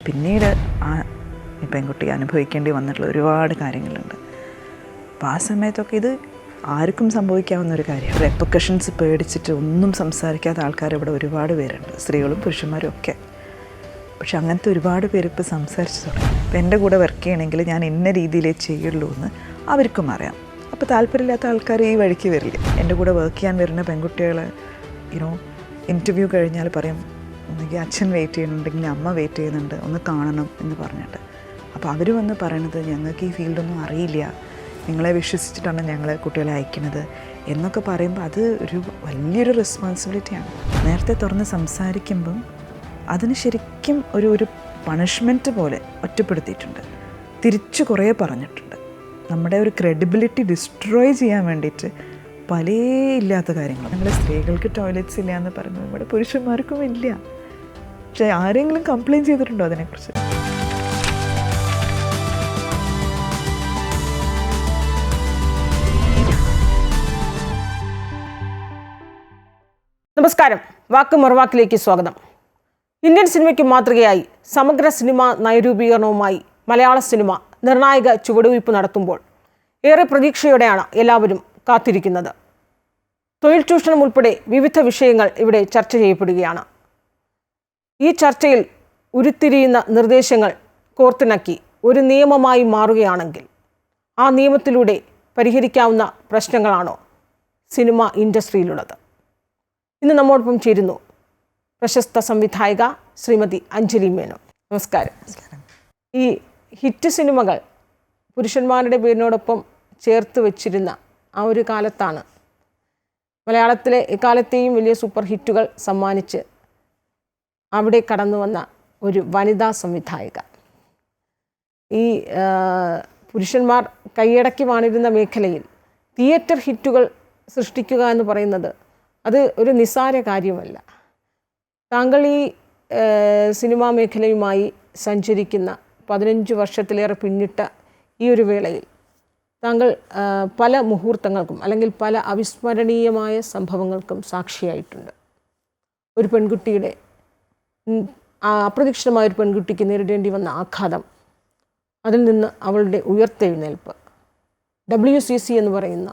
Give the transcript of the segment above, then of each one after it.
പിന്നീട് ആ പെൺകുട്ടി അനുഭവിക്കേണ്ടി വന്നിട്ടുള്ള ഒരുപാട് കാര്യങ്ങളുണ്ട്. അപ്പോൾ ആ സമയത്തൊക്കെ ഇത് ആർക്കും സംഭവിക്കാവുന്നൊരു കാര്യമാണ്. റെപ്പക്കഷൻസ് പേടിച്ചിട്ട് ഒന്നും സംസാരിക്കാത്ത ആൾക്കാർ ഇവിടെ ഒരുപാട് പേരുണ്ട്, സ്ത്രീകളും പുരുഷന്മാരും ഒക്കെ. പക്ഷെ അങ്ങനത്തെ ഒരുപാട് പേര് ഇപ്പോൾ സംസാരിച്ച് തുടങ്ങി. ഇപ്പോൾ എൻ്റെ കൂടെ വർക്ക് ചെയ്യണമെങ്കിൽ ഞാൻ ഇന്ന രീതിയിലേ ചെയ്യുള്ളൂ എന്ന് അവർക്കും അറിയാം. അപ്പോൾ താല്പര്യമില്ലാത്ത ആൾക്കാർ ഈ വഴിക്ക് വരില്ല. എൻ്റെ കൂടെ വർക്ക് ചെയ്യാൻ വരുന്ന പെൺകുട്ടികൾ ഇൻ്റർവ്യൂ കഴിഞ്ഞാൽ പറയും, ഒന്നുകിൽ അച്ഛൻ വെയിറ്റ് ചെയ്യുന്നുണ്ടെങ്കിൽ അമ്മ വെയിറ്റ് ചെയ്യുന്നുണ്ട്, ഒന്ന് കാണണം എന്ന് പറഞ്ഞിട്ട്. അപ്പോൾ അവർ വന്ന് പറയണത് ഞങ്ങൾക്ക് ഈ ഫീൽഡൊന്നും അറിയില്ല, നിങ്ങളെ വിശ്വസിച്ചിട്ടാണ് ഞങ്ങളെ കുട്ടികളെ അയക്കുന്നത് എന്നൊക്കെ പറയുമ്പോൾ അത് ഒരു വലിയൊരു റെസ്പോൺസിബിലിറ്റിയാണ്. നേരത്തെ തുറന്ന് സംസാരിക്കുമ്പം അതിന് ശരിക്കും ഒരു പണിഷ്മെൻറ്റ് പോലെ ഒറ്റപ്പെടുത്തിയിട്ടുണ്ട്. തിരിച്ച് കുറേ പറഞ്ഞിട്ടുണ്ട്. നമ്മുടെ ഒരു ക്രെഡിബിലിറ്റി ഡിസ്ട്രോയ് ചെയ്യാൻ വേണ്ടിയിട്ട് പല ഇല്ലാത്ത കാര്യങ്ങൾ. നമ്മുടെ സ്ത്രീകൾക്ക് ടോയ്ലറ്റ്സ് ഇല്ല എന്ന് പറയുന്നത് ഇവിടെ പുരുഷന്മാർക്കും ഇല്ല. പക്ഷേ ആരെങ്കിലും കംപ്ലയിൻറ്റ് ചെയ്തിട്ടുണ്ടോ അതിനെക്കുറിച്ച്? നമസ്കാരം, വാക്ക് മറുവാക്കിലേക്ക് സ്വാഗതം. ഇന്ത്യൻ സിനിമയ്ക്ക് മാതൃകയായി സമഗ്ര സിനിമ നയരൂപീകരണവുമായി മലയാള സിനിമ നിർണായക ചുവടുവയ്പ് നടത്തുമ്പോൾ ഏറെ പ്രതീക്ഷയോടെയാണ് എല്ലാവരും കാത്തിരിക്കുന്നത്. തൊഴിൽ ചൂഷണം ഉൾപ്പെടെ വിവിധ വിഷയങ്ങൾ ഇവിടെ ചർച്ച ചെയ്യപ്പെടുകയാണ്. ഈ ചർച്ചയിൽ ഉരുത്തിരിയുന്ന നിർദ്ദേശങ്ങൾ കോർത്തിണക്കി ഒരു നിയമമായി മാറുകയാണെങ്കിൽ ആ നിയമത്തിലൂടെ പരിഹരിക്കാവുന്ന പ്രശ്നങ്ങളാണോ സിനിമ ഇൻഡസ്ട്രിയിലുള്ളത്? ഇന്ന് നമ്മോടൊപ്പം ചേരുന്നു പ്രശസ്ത സംവിധായിക ശ്രീമതി അഞ്ജലി മേനോൻ. നമസ്കാരം. ഈ ഹിറ്റ് സിനിമകൾ പുരുഷന്മാരുടെ പേരിനോടൊപ്പം ചേർത്ത് വെച്ചിരുന്ന ആ ഒരു കാലത്താണ് മലയാളത്തിലെ എക്കാലത്തെയും വലിയ സൂപ്പർ ഹിറ്റുകൾ സമ്മാനിച്ച് അവിടെ കടന്നു വന്ന ഒരു വനിതാ സംവിധായിക. ഈ പുരുഷന്മാർ കൈയടക്കി വാണിരുന്ന മേഖലയിൽ തിയേറ്റർ ഹിറ്റുകൾ സൃഷ്ടിക്കുക എന്ന് പറയുന്നത് അത് ഒരു നിസ്സാര കാര്യമല്ല. താങ്കൾ ഈ സിനിമാ മേഖലയുമായി സഞ്ചരിക്കുന്ന 15 വർഷത്തിലേറെ പിന്നിട്ട ഈ ഒരു വേളയിൽ താങ്കൾ പല മുഹൂർത്തങ്ങൾക്കും അല്ലെങ്കിൽ പല അവിസ്മരണീയമായ സംഭവങ്ങൾക്കും സാക്ഷിയായിട്ടുണ്ട്. ഒരു പെൺകുട്ടിയുടെ അപ്രതീക്ഷിതമായ ഒരു പെൺകുട്ടിക്ക് നേരിടേണ്ടി വന്ന ആഘാതം, അതിൽ നിന്ന് അവളുടെ ഉയർത്തെഴുന്നേൽപ്പ്, WCC എന്ന് പറയുന്ന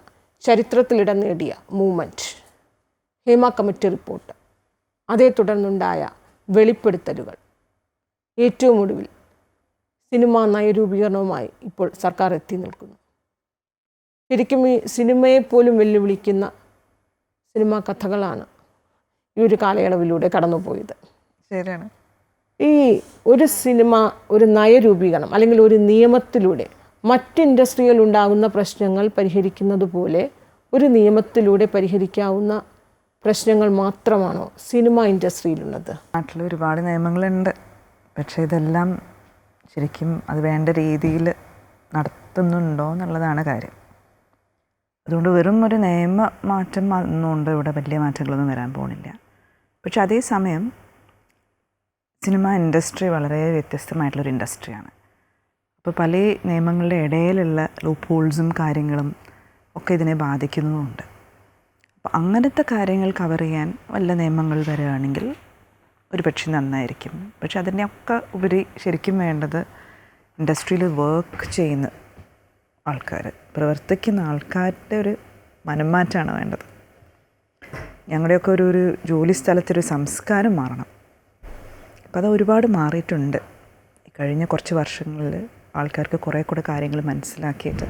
ചരിത്രത്തിലിടം നേടിയ മൂവ്മെൻറ്റ്, ഹേമ കമ്മിറ്റി റിപ്പോർട്ട്, അതേ തുടർന്നുണ്ടായ വെളിപ്പെടുത്തലുകൾ, ഏറ്റവും ഒടുവിൽ സിനിമാ നയരൂപീകരണവുമായി ഇപ്പോൾ സർക്കാർ എത്തി നിൽക്കുന്നു. ശരിക്കും ഈ സിനിമയെ പോലും വെല്ലുവിളിക്കുന്ന സിനിമാ കഥകളാണ് ഈ ഒരു കാലയളവിലൂടെ കടന്നുപോയത്. ശരിയാണ്. ഈ ഒരു സിനിമ ഒരു നയരൂപീകരണം അല്ലെങ്കിൽ ഒരു നിയമത്തിലൂടെ മറ്റ് ഇൻഡസ്ട്രിയിൽ ഉണ്ടാകുന്ന പ്രശ്നങ്ങൾ പരിഹരിക്കുന്നത് പോലെ ഒരു നിയമത്തിലൂടെ പരിഹരിക്കാവുന്ന പ്രശ്നങ്ങൾ മാത്രമാണോ സിനിമ ഇൻഡസ്ട്രിയിലുള്ളത്? നാട്ടിൽ ഒരുപാട് നിയമങ്ങളുണ്ട്, പക്ഷേ ഇതെല്ലാം ശരിക്കും അത് വേണ്ട രീതിയിൽ നടത്തുന്നുണ്ടോ എന്നുള്ളതാണ് കാര്യം. അതുകൊണ്ട് വെറും ഒരു നിയമ മാറ്റം ഒന്നുകൊണ്ട് ഇവിടെ വലിയ മാറ്റങ്ങളൊന്നും വരാൻ പോകുന്നില്ല. പക്ഷെ അതേസമയം സിനിമ ഇൻഡസ്ട്രി വളരെ വ്യത്യസ്തമായിട്ടുള്ളൊരു ഇൻഡസ്ട്രിയാണ്. അപ്പോൾ പല നിയമങ്ങളുടെ ഇടയിലുള്ള ലൂപ്പ് ഹോൾസും കാര്യങ്ങളും ഒക്കെ ഇതിനെ ബാധിക്കുന്നുമുണ്ട്. അപ്പോൾ അങ്ങനത്തെ കാര്യങ്ങൾ കവർ ചെയ്യാൻ വല്ല നിയമങ്ങൾ വരികയാണെങ്കിൽ ഒരു പക്ഷേ നന്നായിരിക്കും. പക്ഷെ അതിനെയൊക്കെ ഉപരി ശരിക്കും വേണ്ടത് ഇൻഡസ്ട്രിയിൽ വർക്ക് ചെയ്യുന്ന ആൾക്കാർ, പ്രവർത്തിക്കുന്ന ആൾക്കാരുടെ ഒരു മനംമാറ്റമാണ് വേണ്ടത്. ഞങ്ങളുടെയൊക്കെ ഒരു ജോലി സ്ഥലത്തൊരു സംസ്കാരം മാറണം. അപ്പോൾ അത് ഒരുപാട് മാറിയിട്ടുണ്ട് കഴിഞ്ഞ കുറച്ച് വർഷങ്ങളിൽ. ആൾക്കാർക്ക് കുറേ കൂടെ കാര്യങ്ങൾ മനസ്സിലാക്കിയിട്ട്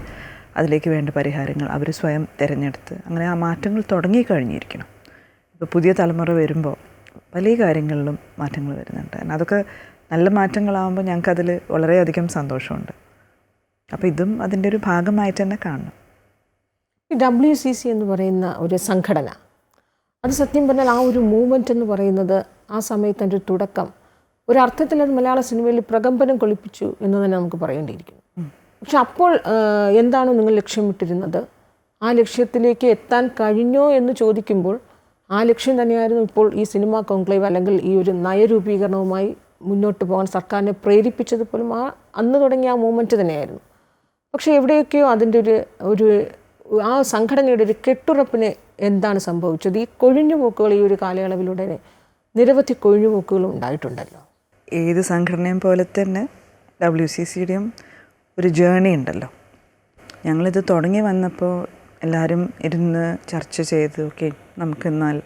അതിലേക്ക് വേണ്ട പരിഹാരങ്ങൾ അവർ സ്വയം തിരഞ്ഞെടുത്ത് അങ്ങനെ ആ മാറ്റങ്ങൾ തുടങ്ങിക്കഴിഞ്ഞിരിക്കണം. ഇപ്പോൾ പുതിയ തലമുറ വരുമ്പോൾ പല കാര്യങ്ങളിലും മാറ്റങ്ങൾ വരുന്നുണ്ട്. അതൊക്കെ നല്ല മാറ്റങ്ങളാകുമ്പോൾ ഞങ്ങൾക്കതിൽ വളരെയധികം സന്തോഷമുണ്ട്. അപ്പോൾ ഇതും അതിൻ്റെ ഒരു ഭാഗമായിട്ട് തന്നെ കാണണം. ഈ WCC എന്ന് പറയുന്ന ഒരു സംഘടന, അത് സത്യം പറഞ്ഞാൽ ആ ഒരു മൂവ്മെൻറ്റ് എന്ന് പറയുന്നത് ആ സമയത്ത് അതിൻ്റെ ഒരു തുടക്കം ഒരർത്ഥത്തിൽ അത് മലയാള സിനിമയിൽ പ്രകമ്പനം കൊള്ളിപ്പിച്ചു എന്ന് തന്നെ നമുക്ക് പറയേണ്ടിയിരിക്കുന്നു. പക്ഷെ അപ്പോൾ എന്താണോ നിങ്ങൾ ലക്ഷ്യമിട്ടിരുന്നത്, ആ ലക്ഷ്യത്തിലേക്ക് എത്താൻ കഴിഞ്ഞോ എന്ന് ചോദിക്കുമ്പോൾ ആ ലക്ഷ്യം തന്നെയായിരുന്നു ഇപ്പോൾ ഈ സിനിമാ കോൺക്ലേവ് അല്ലെങ്കിൽ ഈ ഒരു നയരൂപീകരണവുമായി മുന്നോട്ട് പോകാൻ സർക്കാരിനെ പ്രേരിപ്പിച്ചതുപോലും അന്ന് തുടങ്ങിയ ആ മൂവ്മെൻറ്റ് തന്നെയായിരുന്നു. പക്ഷേ എവിടെയൊക്കെയോ അതിൻ്റെ ഒരു ആ സംഘടനയുടെ ഒരു കെട്ടുറപ്പിന് എന്താണ് സംഭവിച്ചത്? ഈ കൊഴിഞ്ഞുപോക്കുകൾ ഈ ഒരു കാലയളവിലൂടെ നിരവധി കൊഴിഞ്ഞുപോക്കുകളും ഉണ്ടായിട്ടുണ്ടല്ലോ. ഏത് സംഘടനയും പോലെ തന്നെ WCCയുടെയും ഒരു ജേണി ഉണ്ടല്ലോ. ഞങ്ങളിത് തുടങ്ങി വന്നപ്പോൾ എല്ലാവരും ഇരുന്ന് ചർച്ച ചെയ്ത് ഓക്കെ നമുക്കെന്നാൽ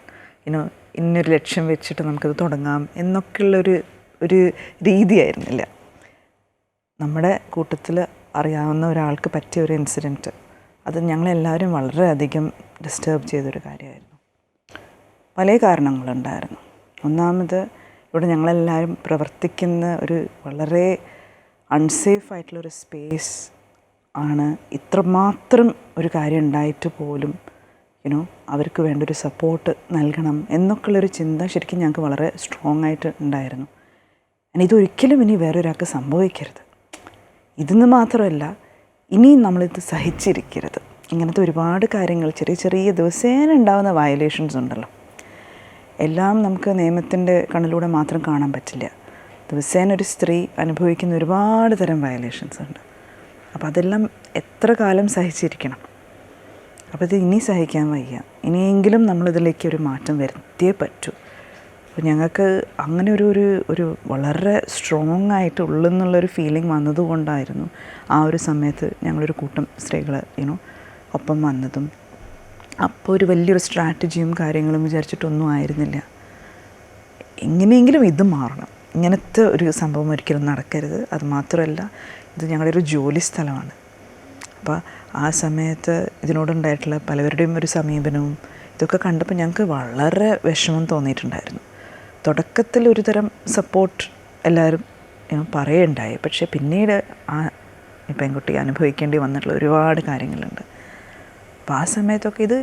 ഇന്നൊരു ലക്ഷ്യം വെച്ചിട്ട് നമുക്കിത് തുടങ്ങാം എന്നൊക്കെയുള്ളൊരു രീതിയായിരുന്നില്ല. നമ്മുടെ കൂട്ടത്തിൽ അറിയാവുന്ന ഒരാൾക്ക് പറ്റിയ ഒരു ഇൻസിഡൻറ്റ്, അത് ഞങ്ങളെല്ലാവരും വളരെയധികം ഡിസ്റ്റർബ് ചെയ്തൊരു കാര്യമായിരുന്നു. പല കാരണങ്ങളുണ്ടായിരുന്നു. ഒന്നാമത് ഇവിടെ ഞങ്ങളെല്ലാവരും പ്രവർത്തിക്കുന്ന ഒരു വളരെ അൺസേഫ് ആയിട്ടുള്ളൊരു സ്പേസ് ആണ്. ഇത്രമാത്രം ഒരു കാര്യം ഉണ്ടായിട്ട് പോലും അവർക്ക് വേണ്ടൊരു സപ്പോർട്ട് നൽകണം എന്നൊക്കെയുള്ളൊരു ചിന്ത ശരിക്കും ഞങ്ങൾക്ക് വളരെ സ്ട്രോങ് ആയിട്ട് ഉണ്ടായിരുന്നു. ഇതൊരിക്കലും ഇനി വേറൊരാൾക്ക് സംഭവിക്കരുത്. ഇതെന്ന് മാത്രമല്ല, ഇനിയും നമ്മളിത് സഹിച്ചിരിക്കരുത്. ഇങ്ങനത്തെ ഒരുപാട് കാര്യങ്ങൾ ചെറിയ ചെറിയ ദിവസേന ഉണ്ടാകുന്ന വയലേഷൻസ് ഉണ്ടല്ലോ, എല്ലാം നമുക്ക് നിയമത്തിൻ്റെ കണ്ണിലൂടെ മാത്രം കാണാൻ പറ്റില്ല. ദിവസേന ഒരു സ്ത്രീ അനുഭവിക്കുന്ന ഒരുപാട് തരം വയലേഷൻസ് ഉണ്ട്. അപ്പോൾ അതെല്ലാം എത്ര കാലം സഹിച്ചിരിക്കണം? അപ്പോൾ ഇത് ഇനി സഹിക്കാൻ വയ്യ. ഇനിയെങ്കിലും നമ്മളിതിലേക്ക് ഒരു മാറ്റം വരുത്തിയേ പറ്റൂ. അപ്പോൾ ഞങ്ങൾക്ക് അങ്ങനെ ഒരു വളരെ സ്ട്രോങ് ആയിട്ട് ഉള്ളെന്നുള്ളൊരു ഫീലിംഗ് വന്നതുകൊണ്ടായിരുന്നു ആ ഒരു സമയത്ത് ഞങ്ങളൊരു കൂട്ടം സ്ത്രീകൾ ഒപ്പം വന്നതും. അപ്പോൾ ഒരു വലിയൊരു സ്ട്രാറ്റജിയും കാര്യങ്ങളും വിചാരിച്ചിട്ടൊന്നും ആയിരുന്നില്ല. എങ്ങനെയെങ്കിലും ഇത് മാറണം, ഇങ്ങനത്തെ ഒരു സംഭവം ഒരിക്കലും നടക്കരുത്. അത് മാത്രമല്ല, ഇത് ഞങ്ങളുടെ ഒരു ജോലി സ്ഥലമാണ്. അപ്പോൾ ആ സമയത്ത് ഇതിനോടുണ്ടായിട്ടുള്ള പലവരുടെയും ഒരു സമീപനവും ഇതൊക്കെ കണ്ടപ്പോൾ ഞങ്ങൾക്ക് വളരെ വിഷമം തോന്നിയിട്ടുണ്ടായിരുന്നു. തുടക്കത്തിൽ ഒരു തരം സപ്പോർട്ട് എല്ലാവരും പറയുണ്ടായി. പക്ഷേ പിന്നീട് ആ പെൺകുട്ടി അനുഭവിക്കേണ്ടി വന്നിട്ടുള്ള ഒരുപാട് കാര്യങ്ങളുണ്ട്. അപ്പോൾ ആ സമയത്തൊക്കെ ഇത്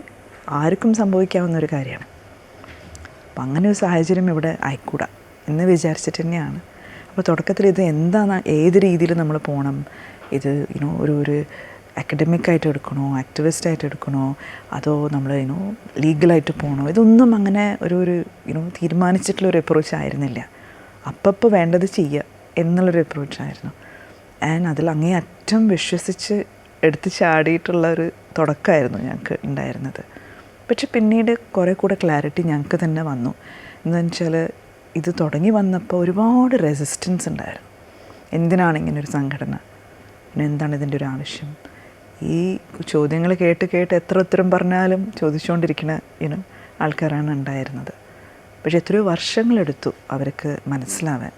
ആർക്കും സംഭവിക്കാവുന്ന ഒരു കാര്യമാണ്. അപ്പം അങ്ങനെ ഒരു സാഹചര്യം ഇവിടെ ആയിക്കൂടാ എന്ന് വിചാരിച്ചിട്ട് തന്നെയാണ്. അപ്പോൾ തുടക്കത്തിൽ ഇത് എന്താണ്, ഏത് രീതിയിൽ നമ്മൾ പോകണം, ഇത് ഒരു അക്കഡമിക്കായിട്ട് എടുക്കണോ, ആക്ടിവിസ്റ്റായിട്ട് എടുക്കണോ, അതോ നമ്മൾ ലീഗലായിട്ട് പോകണോ, ഇതൊന്നും അങ്ങനെ ഒരു തീരുമാനിച്ചിട്ടുള്ളൊരു അപ്രോച്ച് ആയിരുന്നില്ല. അപ്പോൾ വേണ്ടത് ചെയ്യുക എന്നുള്ളൊരു അപ്രോച്ചായിരുന്നു. ആൻഡ് അതിൽ അങ്ങേയറ്റം വിശ്വസിച്ച് എടുത്ത് ചാടിയിട്ടുള്ളൊരു തുടക്കമായിരുന്നു ഞങ്ങൾക്ക് ഉണ്ടായിരുന്നത്. പക്ഷെ പിന്നീട് കുറേ കൂടെ ക്ലാരിറ്റി ഞങ്ങൾക്ക് തന്നെ വന്നു. എന്താണെന്ന് വെച്ചാൽ ഇത് തുടങ്ങി വന്നപ്പോൾ ഒരുപാട് റെസിസ്റ്റൻസ് ഉണ്ടായിരുന്നു. എന്തിനാണ് ഇങ്ങനൊരു സംഘടന, പിന്നെ എന്താണ് ഇതിൻ്റെ ഒരു ആവശ്യം? ഈ ചോദ്യങ്ങൾ കേട്ട് എത്ര ഉത്തരം പറഞ്ഞാലും ചോദിച്ചുകൊണ്ടിരിക്കുന്ന ആൾക്കാരാണ് ഉണ്ടായിരുന്നത്. പക്ഷെ എത്രയോ വർഷങ്ങളെടുത്തു അവർക്ക് മനസ്സിലാവാൻ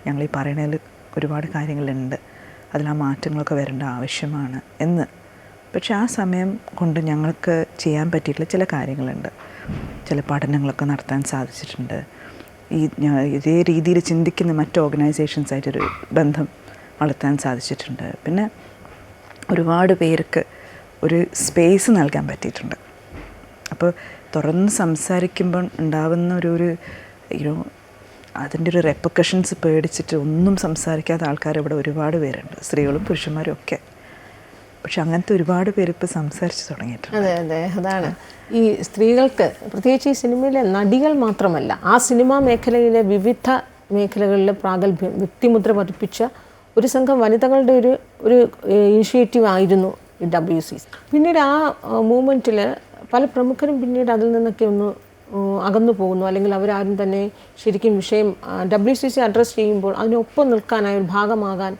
ഞങ്ങൾ ഈ പറയണതിൽ ഒരുപാട് കാര്യങ്ങളുണ്ട്, അതിൽ ആ മാറ്റങ്ങളൊക്കെ വരേണ്ട ആവശ്യമാണ് എന്ന്. പക്ഷെ ആ സമയം കൊണ്ട് ഞങ്ങൾക്ക് ചെയ്യാൻ പറ്റിയിട്ടുള്ള ചില കാര്യങ്ങളുണ്ട്. ചില പഠനങ്ങളൊക്കെ നടത്താൻ സാധിച്ചിട്ടുണ്ട്. ഇതേ രീതിയിൽ ചിന്തിക്കുന്ന മറ്റ് ഓർഗനൈസേഷൻസായിട്ടൊരു ബന്ധം വളർത്താൻ സാധിച്ചിട്ടുണ്ട്. പിന്നെ ഒരുപാട് പേർക്ക് ഒരു സ്പേസ് നൽകാൻ പറ്റിയിട്ടുണ്ട്. അപ്പോൾ തുറന്ന് സംസാരിക്കുമ്പോൾ ഉണ്ടാവുന്ന ഒരു അതിൻ്റെ ഒരു റെപ്പക്കഷൻസ് പേടിച്ചിട്ട് ഒന്നും സംസാരിക്കാത്ത ആൾക്കാർ ഇവിടെ ഒരുപാട് പേരുണ്ട്, സ്ത്രീകളും പുരുഷന്മാരും ഒക്കെ. പക്ഷെ അങ്ങനത്തെ ഒരുപാട് പേര് ഇപ്പോൾ സംസാരിച്ച് തുടങ്ങിയിട്ടുണ്ട്. അതെ അതെ, അതാണ് ഈ സ്ത്രീകൾക്ക്, പ്രത്യേകിച്ച് ഈ സിനിമയിലെ നടികൾ മാത്രമല്ല, ആ സിനിമാ മേഖലയിലെ വിവിധ മേഖലകളിൽ പ്രാഗൽഭ്യം, വ്യക്തിമുദ്ര പതിപ്പിച്ച ഒരു സംഘം വനിതകളുടെ ഒരു ഇനിഷ്യേറ്റീവ് ആയിരുന്നു ഈ WCC. പിന്നീട് ആ മൂവ്മെൻറ്റിൽ പല പ്രമുഖരും പിന്നീട് അതിൽ നിന്നൊക്കെ ഒന്ന് അകന്നു പോകുന്നു, അല്ലെങ്കിൽ അവരാരും തന്നെ ശരിക്കും വിഷയം WCC അഡ്രസ്സ് ചെയ്യുമ്പോൾ അതിനൊപ്പം നിൽക്കാനായി ഒരു ഭാഗമാകാൻ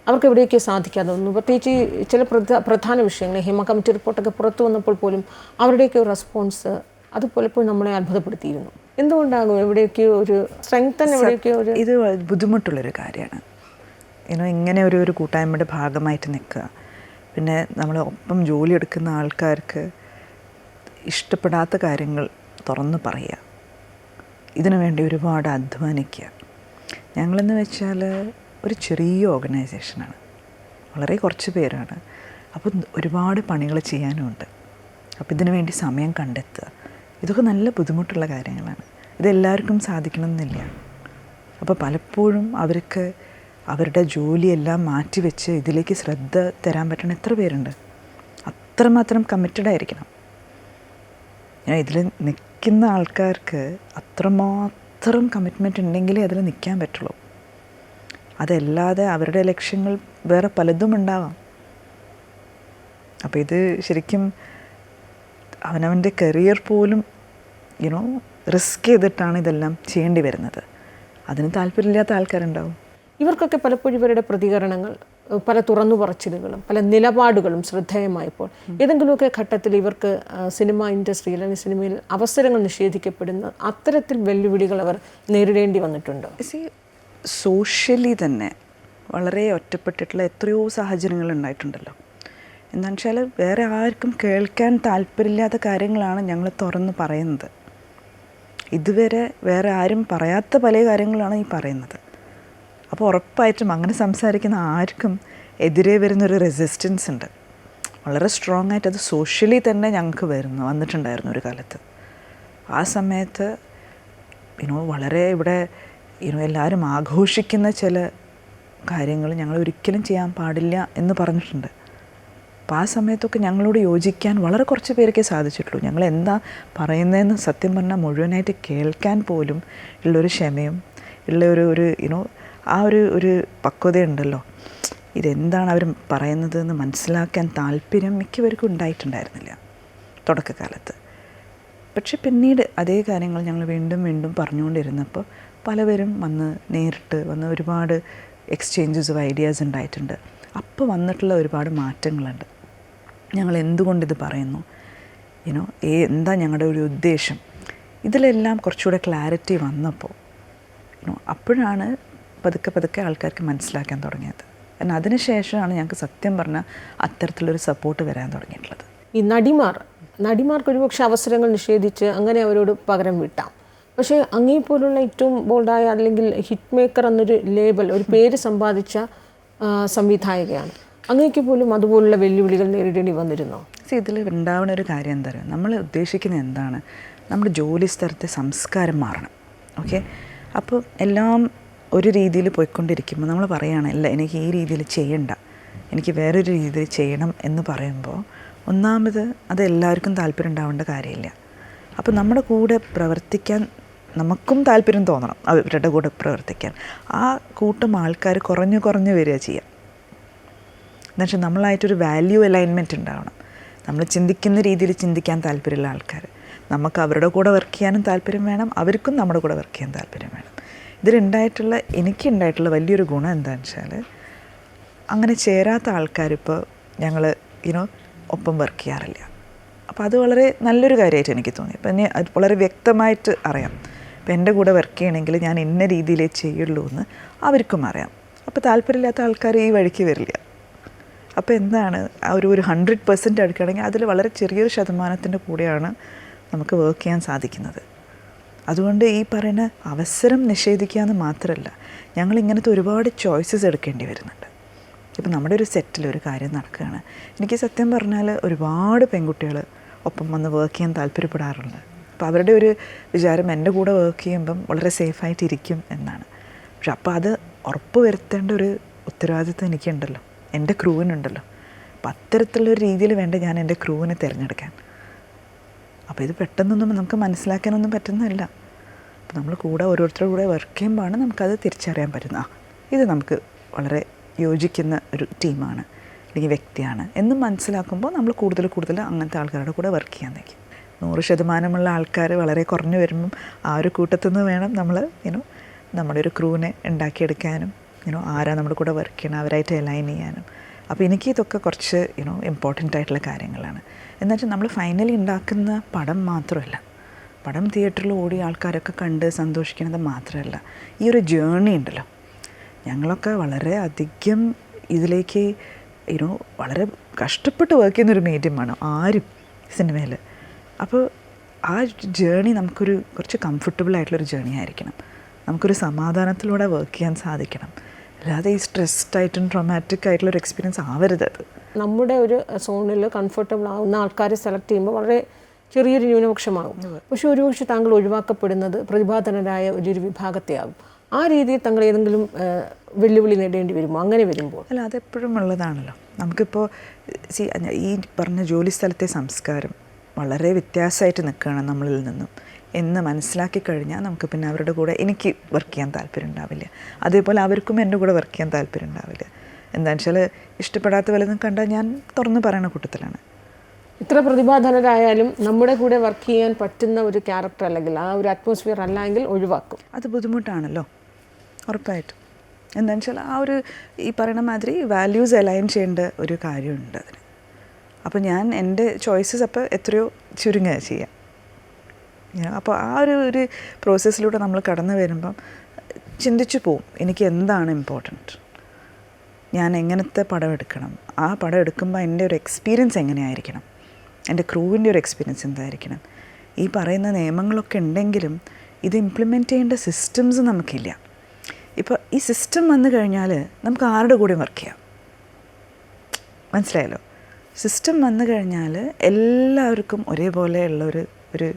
അവർക്ക് എവിടെയൊക്കെ സാധിക്കാതെ വന്നു. പ്രത്യേകിച്ച് ചില പ്രധാന വിഷയങ്ങൾ, ഹിമ കമ്മിറ്റി റിപ്പോർട്ടൊക്കെ പുറത്തു വന്നപ്പോൾ പോലും അവരുടെയൊക്കെ ഒരു റെസ്പോൺസ് അത് പലപ്പോഴും നമ്മളെ അത്ഭുതപ്പെടുത്തിയിരുന്നു. എന്തുകൊണ്ടാകും എവിടെയൊക്കെയോ ഒരു സ്ട്രെങ്തൻ, എവിടെയൊക്കെയോ ഒരു ഇത് ബുദ്ധിമുട്ടുള്ളൊരു കാര്യമാണ്. ഇങ്ങനെ ഒരു കൂട്ടായ്മയുടെ ഭാഗമായിട്ട് നിൽക്കുക. പിന്നെ നമ്മൾ ഒപ്പം ജോലി എടുക്കുന്ന ആൾക്കാർക്ക് ഇഷ്ടപ്പെടാത്ത കാര്യങ്ങൾ തുറന്ന് പറയുക, ഇതിനു വേണ്ടി ഒരുപാട് അധ്വാനിക്കുക. ഞങ്ങളെന്ന് വെച്ചാൽ ഒരു ചെറിയ ഓർഗനൈസേഷനാണ്, വളരെ കുറച്ച് പേരാണ്. അപ്പം ഒരുപാട് പണികൾ ചെയ്യാനുമുണ്ട്. അപ്പോൾ ഇതിനു വേണ്ടി സമയം കണ്ടെത്തുക, ഇതൊക്കെ നല്ല ബുദ്ധിമുട്ടുള്ള കാര്യങ്ങളാണ്. ഇതെല്ലാവർക്കും സാധിക്കണമെന്നില്ല. അപ്പോൾ പലപ്പോഴും അവർക്ക് അവരുടെ ജോലിയെല്ലാം മാറ്റിവെച്ച് ഇതിലേക്ക് ശ്രദ്ധ തരാൻ പറ്റണ എത്ര പേരുണ്ട്? അത്രമാത്രം കമ്മിറ്റഡ് ആയിരിക്കണം. ഇതിൽ നിൽക്കുന്ന ആൾക്കാർക്ക് അത്രമാത്രം കമ്മിറ്റ്മെൻറ്റ് ഉണ്ടെങ്കിലേ അതിൽ നിൽക്കാൻ പറ്റുള്ളൂ. അതല്ലാതെ അവരുടെ ലക്ഷ്യങ്ങൾ വേറെ പലതും ഉണ്ടാവാം. അപ്പോൾ ഇത് ശരിക്കും അവനവൻ്റെ കരിയർ പോലും റിസ്ക് ചെയ്തിട്ടാണ് ഇതെല്ലാം ചെയ്യേണ്ടി വരുന്നത്. അതിന് താല്പര്യമില്ലാത്ത ആൾക്കാരുണ്ടാവും. ഇവർക്കൊക്കെ പലപ്പോഴും ഇവരുടെ പ്രതികരണങ്ങൾ, പല തുറന്നു പറച്ചിലുകളും പല നിലപാടുകളും ശ്രദ്ധേയമായപ്പോൾ ഏതെങ്കിലുമൊക്കെ ഘട്ടത്തിൽ ഇവർക്ക് സിനിമ ഇൻഡസ്ട്രിയിൽ അല്ലെങ്കിൽ സിനിമയിൽ അവസരങ്ങൾ നിഷേധിക്കപ്പെടുന്ന അത്തരത്തിൽ വെല്ലുവിളികൾ അവർ നേരിടേണ്ടി വന്നിട്ടുണ്ടോ? സോഷ്യലി തന്നെ വളരെ ഒറ്റപ്പെട്ടിട്ടുള്ള എത്രയോ സാഹചര്യങ്ങൾ ഉണ്ടായിട്ടുണ്ടല്ലോ. എന്താണെന്ന് വെച്ചാൽ വേറെ ആർക്കും കേൾക്കാൻ താല്പര്യമില്ലാത്ത കാര്യങ്ങളാണ് ഞങ്ങൾ തുറന്ന് പറയുന്നത്. ഇതുവരെ വേറെ ആരും പറയാത്ത പല കാര്യങ്ങളാണ് ഈ പറയുന്നത്. അപ്പോൾ ഉറപ്പായിട്ടും അങ്ങനെ സംസാരിക്കുന്ന ആർക്കും എതിരെ വരുന്നൊരു റെസിസ്റ്റൻസ് ഉണ്ട്. വളരെ സ്ട്രോങ് ആയിട്ട് അത് സോഷ്യലി തന്നെ ഞങ്ങൾക്ക് വന്നിട്ടുണ്ടായിരുന്നു ഒരു കാലത്ത്. ആ സമയത്ത് വളരെ ഇവിടെ എല്ലാവരും ആഘോഷിക്കുന്ന ചില കാര്യങ്ങൾ ഞങ്ങൾ ഒരിക്കലും ചെയ്യാൻ പാടില്ല എന്ന് പറഞ്ഞിട്ടുണ്ട്. അപ്പോൾ ആ സമയത്തൊക്കെ ഞങ്ങളോട് യോജിക്കാൻ വളരെ കുറച്ച് പേർക്കേ സാധിച്ചിട്ടുള്ളൂ. ഞങ്ങൾ എന്താ പറയുന്നതെന്ന് സത്യം പറഞ്ഞാൽ മുഴുവനായിട്ട് കേൾക്കാൻ പോലും ഉള്ളൊരു ക്ഷമയും ഉള്ള ആ ഒരു പക്വതയുണ്ടല്ലോ. ഇതെന്താണ് അവർ പറയുന്നത് എന്ന് മനസ്സിലാക്കാൻ താല്പര്യം മിക്കവർക്കും ഉണ്ടായിട്ടുണ്ടായിരുന്നില്ല തുടക്കകാലത്ത്. പക്ഷെ പിന്നീട് അതേ കാര്യങ്ങൾ ഞങ്ങൾ വീണ്ടും വീണ്ടും പറഞ്ഞുകൊണ്ടിരുന്നപ്പോൾ പലവരും നേരിട്ട് വന്ന് ഒരുപാട് എക്സ്ചേഞ്ചസ് ഓഫ് ഐഡിയാസ് ഉണ്ടായിട്ടുണ്ട്. അപ്പോൾ വന്നിട്ടുള്ള ഒരുപാട് മാറ്റങ്ങളുണ്ട്. ഞങ്ങൾ എന്തുകൊണ്ടിത് പറയുന്നു, എന്താ ഞങ്ങളുടെ ഒരു ഉദ്ദേശം, ഇതിലെല്ലാം കുറച്ചുകൂടെ ക്ലാരിറ്റി വന്നപ്പോൾ അപ്പോഴാണ് പതുക്കെ ആൾക്കാർക്ക് മനസ്സിലാക്കാൻ തുടങ്ങിയത്. എന്നാൽ അതിനുശേഷമാണ് ഞങ്ങൾക്ക് സത്യം പറഞ്ഞാൽ അത്തരത്തിലൊരു സപ്പോർട്ട് വരാൻ തുടങ്ങിയിട്ടുള്ളത്. ഈ നടിമാർക്ക് ഒരുപക്ഷെ അവസരങ്ങൾ നിഷേധിച്ച് അങ്ങനെ അവരോട് പകരം വിട്ടാം. പക്ഷേ അങ്ങേപ്പോലുള്ള ഏറ്റവും ബോൾഡായ അല്ലെങ്കിൽ ഹിറ്റ് മേക്കർ എന്നൊരു ലേബൽ, ഒരു പേര് സമ്പാദിച്ച സംവിധായകയാണ്. അങ്ങേക്ക് പോലും അതുപോലുള്ള വെല്ലുവിളികൾ നേരിടേണ്ടി വന്നിരുന്നോ? ഇതിൽ ഉണ്ടാവുന്ന ഒരു കാര്യം എന്താ പറയുക, നമ്മൾ ഉദ്ദേശിക്കുന്നത് എന്താണ്, നമ്മുടെ ജോലി സ്ഥലത്തെ സംസ്കാരം മാറണം. ഓക്കെ, അപ്പോൾ എല്ലാം ഒരു രീതിയിൽ പോയിക്കൊണ്ടിരിക്കുമ്പോൾ നമ്മൾ പറയുകയാണ് അല്ല എനിക്ക് ഈ രീതിയിൽ ചെയ്യണ്ട, എനിക്ക് വേറൊരു രീതിയിൽ ചെയ്യണം എന്ന് പറയുമ്പോൾ ഒന്നാമത് അത് എല്ലാവർക്കും താല്പര്യം ഉണ്ടാവേണ്ട കാര്യമില്ല. അപ്പോൾ നമ്മുടെ കൂടെ പ്രവർത്തിക്കാൻ നമുക്കും താല്പര്യം തോന്നണം, അവരുടെ കൂടെ പ്രവർത്തിക്കാൻ. ആ കൂട്ടം ആൾക്കാർ കുറഞ്ഞു വരിക ചെയ്യുക. എന്നുവെച്ചാൽ നമ്മളായിട്ടൊരു വാല്യൂ അലൈൻമെൻറ്റ് ഉണ്ടാവണം. നമ്മൾ ചിന്തിക്കുന്ന രീതിയിൽ ചിന്തിക്കാൻ താല്പര്യമുള്ള ആൾക്കാർ, നമുക്ക് അവരുടെ കൂടെ വർക്ക് ചെയ്യാനും താല്പര്യം വേണം, അവർക്കും നമ്മുടെ കൂടെ വർക്ക് ചെയ്യാൻ താല്പര്യം വേണം. എനിക്കുണ്ടായിട്ടുള്ള വലിയൊരു ഗുണം എന്താണെന്ന് വെച്ചാൽ അങ്ങനെ ചേരാത്ത ആൾക്കാരിപ്പോൾ ഞങ്ങൾ ഒപ്പം വർക്ക് ചെയ്യാറില്ല. അപ്പോൾ അത് വളരെ നല്ലൊരു കാര്യമായിട്ട് എനിക്ക് തോന്നി. അപ്പം എന്നെ അത് വളരെ വ്യക്തമായിട്ട് അറിയാം. ഇപ്പം എൻ്റെ കൂടെ വർക്ക് ചെയ്യണമെങ്കിൽ ഞാൻ ഇന്ന രീതിയിലേ ചെയ്യുള്ളൂ എന്ന് അവർക്കും അറിയാം. അപ്പോൾ താല്പര്യമില്ലാത്ത ആൾക്കാർ ഈ വഴിക്ക് വരില്ല. അപ്പോൾ എന്താണ് ആ ഒരു 100% എടുക്കുകയാണെങ്കിൽ അതിൽ വളരെ ചെറിയൊരു ശതമാനത്തിൻ്റെ കൂടെയാണ് നമുക്ക് വർക്ക് ചെയ്യാൻ സാധിക്കുന്നത്. അതുകൊണ്ട് ഈ പറയുന്ന അവസരം നിഷേധിക്കുക എന്ന് മാത്രമല്ല, ഞങ്ങളിങ്ങനത്തെ ഒരുപാട് ചോയ്സസ് എടുക്കേണ്ടി വരുന്നുണ്ട്. ഇപ്പം നമ്മുടെ ഒരു സെറ്റിൽ ഒരു കാര്യം നടക്കുകയാണ്, എനിക്ക് സത്യം പറഞ്ഞാൽ ഒരുപാട് പെൺകുട്ടികൾ ഒപ്പം വന്ന് വർക്ക് ചെയ്യാൻ താല്പര്യപ്പെടാറുണ്ട്. അപ്പോൾ അവരുടെ ഒരു വിചാരം എൻ്റെ കൂടെ വർക്ക് ചെയ്യുമ്പം വളരെ സേഫായിട്ടിരിക്കും എന്നാണ്. പക്ഷെ അപ്പോൾ അത് ഉറപ്പ് വരുത്തേണ്ട ഒരു ഉത്തരവാദിത്വം എനിക്കുണ്ടല്ലോ, എൻ്റെ ക്രൂവിനുണ്ടല്ലോ. അപ്പം അത്തരത്തിലുള്ളൊരു രീതിയിൽ വേണ്ട ഞാൻ എൻ്റെ ക്രൂവിനെ തിരഞ്ഞെടുക്കാൻ. അപ്പോൾ ഇത് പെട്ടെന്നൊന്നും നമുക്ക് മനസ്സിലാക്കാനൊന്നും പറ്റുന്നതല്ല. അപ്പോൾ നമ്മൾ കൂടെ ഓരോരുത്തരുടെ കൂടെ വർക്ക് ചെയ്യുമ്പോഴാണ് നമുക്കത് തിരിച്ചറിയാൻ പറ്റുന്നത്. ഇത് നമുക്ക് വളരെ യോജിക്കുന്ന ഒരു ടീമാണ് അല്ലെങ്കിൽ വ്യക്തിയാണ് എന്ന് മനസ്സിലാക്കുമ്പോൾ നമ്മൾ കൂടുതൽ അങ്ങനത്തെ ആൾക്കാരുടെ കൂടെ വർക്ക് ചെയ്യാൻ നിൽക്കും. 100% ആൾക്കാർ വളരെ കുറഞ്ഞു വരുമ്പം ആ ഒരു കൂട്ടത്തിൽ നിന്ന് വേണം നമ്മൾ നമ്മുടെ ഒരു ക്രൂവിനെ ഉണ്ടാക്കിയെടുക്കാനും ആരാ നമ്മുടെ കൂടെ വർക്ക് ചെയ്യണം അവരായിട്ട് അലൈൻ ചെയ്യാനും. അപ്പോൾ എനിക്ക് ഇതൊക്കെ കുറച്ച് ഇമ്പോർട്ടൻ്റ് ആയിട്ടുള്ള കാര്യങ്ങളാണ്. എന്നുവെച്ചാൽ നമ്മൾ ഫൈനലി ഉണ്ടാക്കുന്ന പടം മാത്രമല്ല, പടം തിയേറ്ററിൽ ഓടി ആൾക്കാരൊക്കെ കണ്ട് സന്തോഷിക്കുന്നത് മാത്രമല്ല, ഈ ഒരു ജേർണി ഉണ്ടല്ലോ. ഞങ്ങളൊക്കെ വളരെ അധികം ഇതിലേക്ക് വളരെ കഷ്ടപ്പെട്ട് വർക്ക് ചെയ്യുന്നൊരു മീഡിയമാണ് ആരും സിനിമയിൽ. അപ്പോൾ ആ ജേർണി നമുക്കൊരു കുറച്ച് കംഫർട്ടബിൾ ആയിട്ടുള്ളൊരു ജേർണി ആയിരിക്കണം. നമുക്കൊരു സമാധാനത്തിലൂടെ വർക്ക് ചെയ്യാൻ സാധിക്കണം. അല്ലാതെ ഈ സ്ട്രെസ്ഡ് ആയിട്ടും ട്രോമാറ്റിക് ആയിട്ടുള്ളൊരു എക്സ്പീരിയൻസ് ആവരുത്. അത് നമ്മുടെ ഒരു സോണിൽ കംഫർട്ടബിൾ ആവുന്ന ആൾക്കാരെ സെലക്ട് ചെയ്യുമ്പോൾ വളരെ ചെറിയൊരു ന്യൂനപക്ഷമാകും. പക്ഷേ ഒരുപക്ഷെ താങ്കൾ ഒഴിവാക്കപ്പെടുന്നത് പ്രതിഭാധനരായ ഒരു വിഭാഗത്തെ ആകും. ആ രീതിയിൽ താങ്കൾ ഏതെങ്കിലും വെല്ലുവിളി നേടേണ്ടി വരുമോ അങ്ങനെ വരുമ്പോൾ? അല്ല, അതെപ്പോഴും ഉള്ളതാണല്ലോ. നമുക്കിപ്പോൾ ഈ പറഞ്ഞ ജോലി സ്ഥലത്തെ സംസ്കാരം വളരെ വ്യത്യാസമായിട്ട് നിൽക്കുകയാണ് നമ്മളിൽ നിന്നും എന്ന് മനസ്സിലാക്കി കഴിഞ്ഞാൽ നമുക്ക് പിന്നെ അവരുടെ കൂടെ എനിക്ക് വർക്ക് ചെയ്യാൻ താല്പര്യം ഉണ്ടാവില്ല. അതേപോലെ അവർക്കും എൻ്റെ കൂടെ വർക്ക് ചെയ്യാൻ താല്പര്യം ഉണ്ടാവില്ല. എന്താണെന്ന് വെച്ചാൽ ഇഷ്ടപ്പെടാത്ത വല്ലതും കണ്ടാൽ ഞാൻ തുറന്ന് പറയുന്ന കൂട്ടത്തിലാണ്. ഇത്ര പ്രതിഭാധനരായാലും നമ്മുടെ കൂടെ വർക്ക് ചെയ്യാൻ പറ്റുന്ന ഒരു ക്യാരക്ടർ അല്ലെങ്കിൽ ആ ഒരു അറ്റ്മോസ്ഫിയർ അല്ല എങ്കിൽ ഒഴിവാക്കും. അത് ബുദ്ധിമുട്ടാണല്ലോ. ഉറപ്പായിട്ടും. എന്താണെന്ന് വെച്ചാൽ ആ ഒരു ഈ പറയുന്ന മാതിരി വാല്യൂസ് അലൈൻ ചെയ്യേണ്ട ഒരു കാര്യമുണ്ട് അതിന്. അപ്പോൾ ഞാൻ എൻ്റെ ചോയ്സസ് അപ്പോൾ എത്രയോ ചുരുങ്ങുക ചെയ്യാം. അപ്പോൾ ആ ഒരു പ്രോസസ്സിലൂടെ നമ്മൾ കടന്നു വരുമ്പം ചിന്തിച്ചു പോവും, എനിക്ക് എന്താണ് ഇമ്പോർട്ടൻറ്റ്, ഞാൻ എങ്ങനത്തെ പടം എടുക്കണം, ആ പടം എടുക്കുമ്പോൾ എൻ്റെ ഒരു എക്സ്പീരിയൻസ് എങ്ങനെയായിരിക്കണം, എൻ്റെ ക്രൂവിൻ്റെ ഒരു എക്സ്പീരിയൻസ് എന്തായിരിക്കണം. ഈ പറയുന്ന നിയമങ്ങളൊക്കെ ഉണ്ടെങ്കിലും ഇത് ഇംപ്ലിമെൻറ്റ് ചെയ്യേണ്ട സിസ്റ്റംസ് നമുക്കില്ല. ഇപ്പോൾ ഈ സിസ്റ്റം വന്നു കഴിഞ്ഞാൽ നമുക്ക് ആരുടെ കൂടെ വർക്ക് ചെയ്യാം, മനസ്സിലായല്ലോ. സിസ്റ്റം വന്നു കഴിഞ്ഞാൽ എല്ലാവർക്കും ഒരേപോലെയുള്ള ഒരു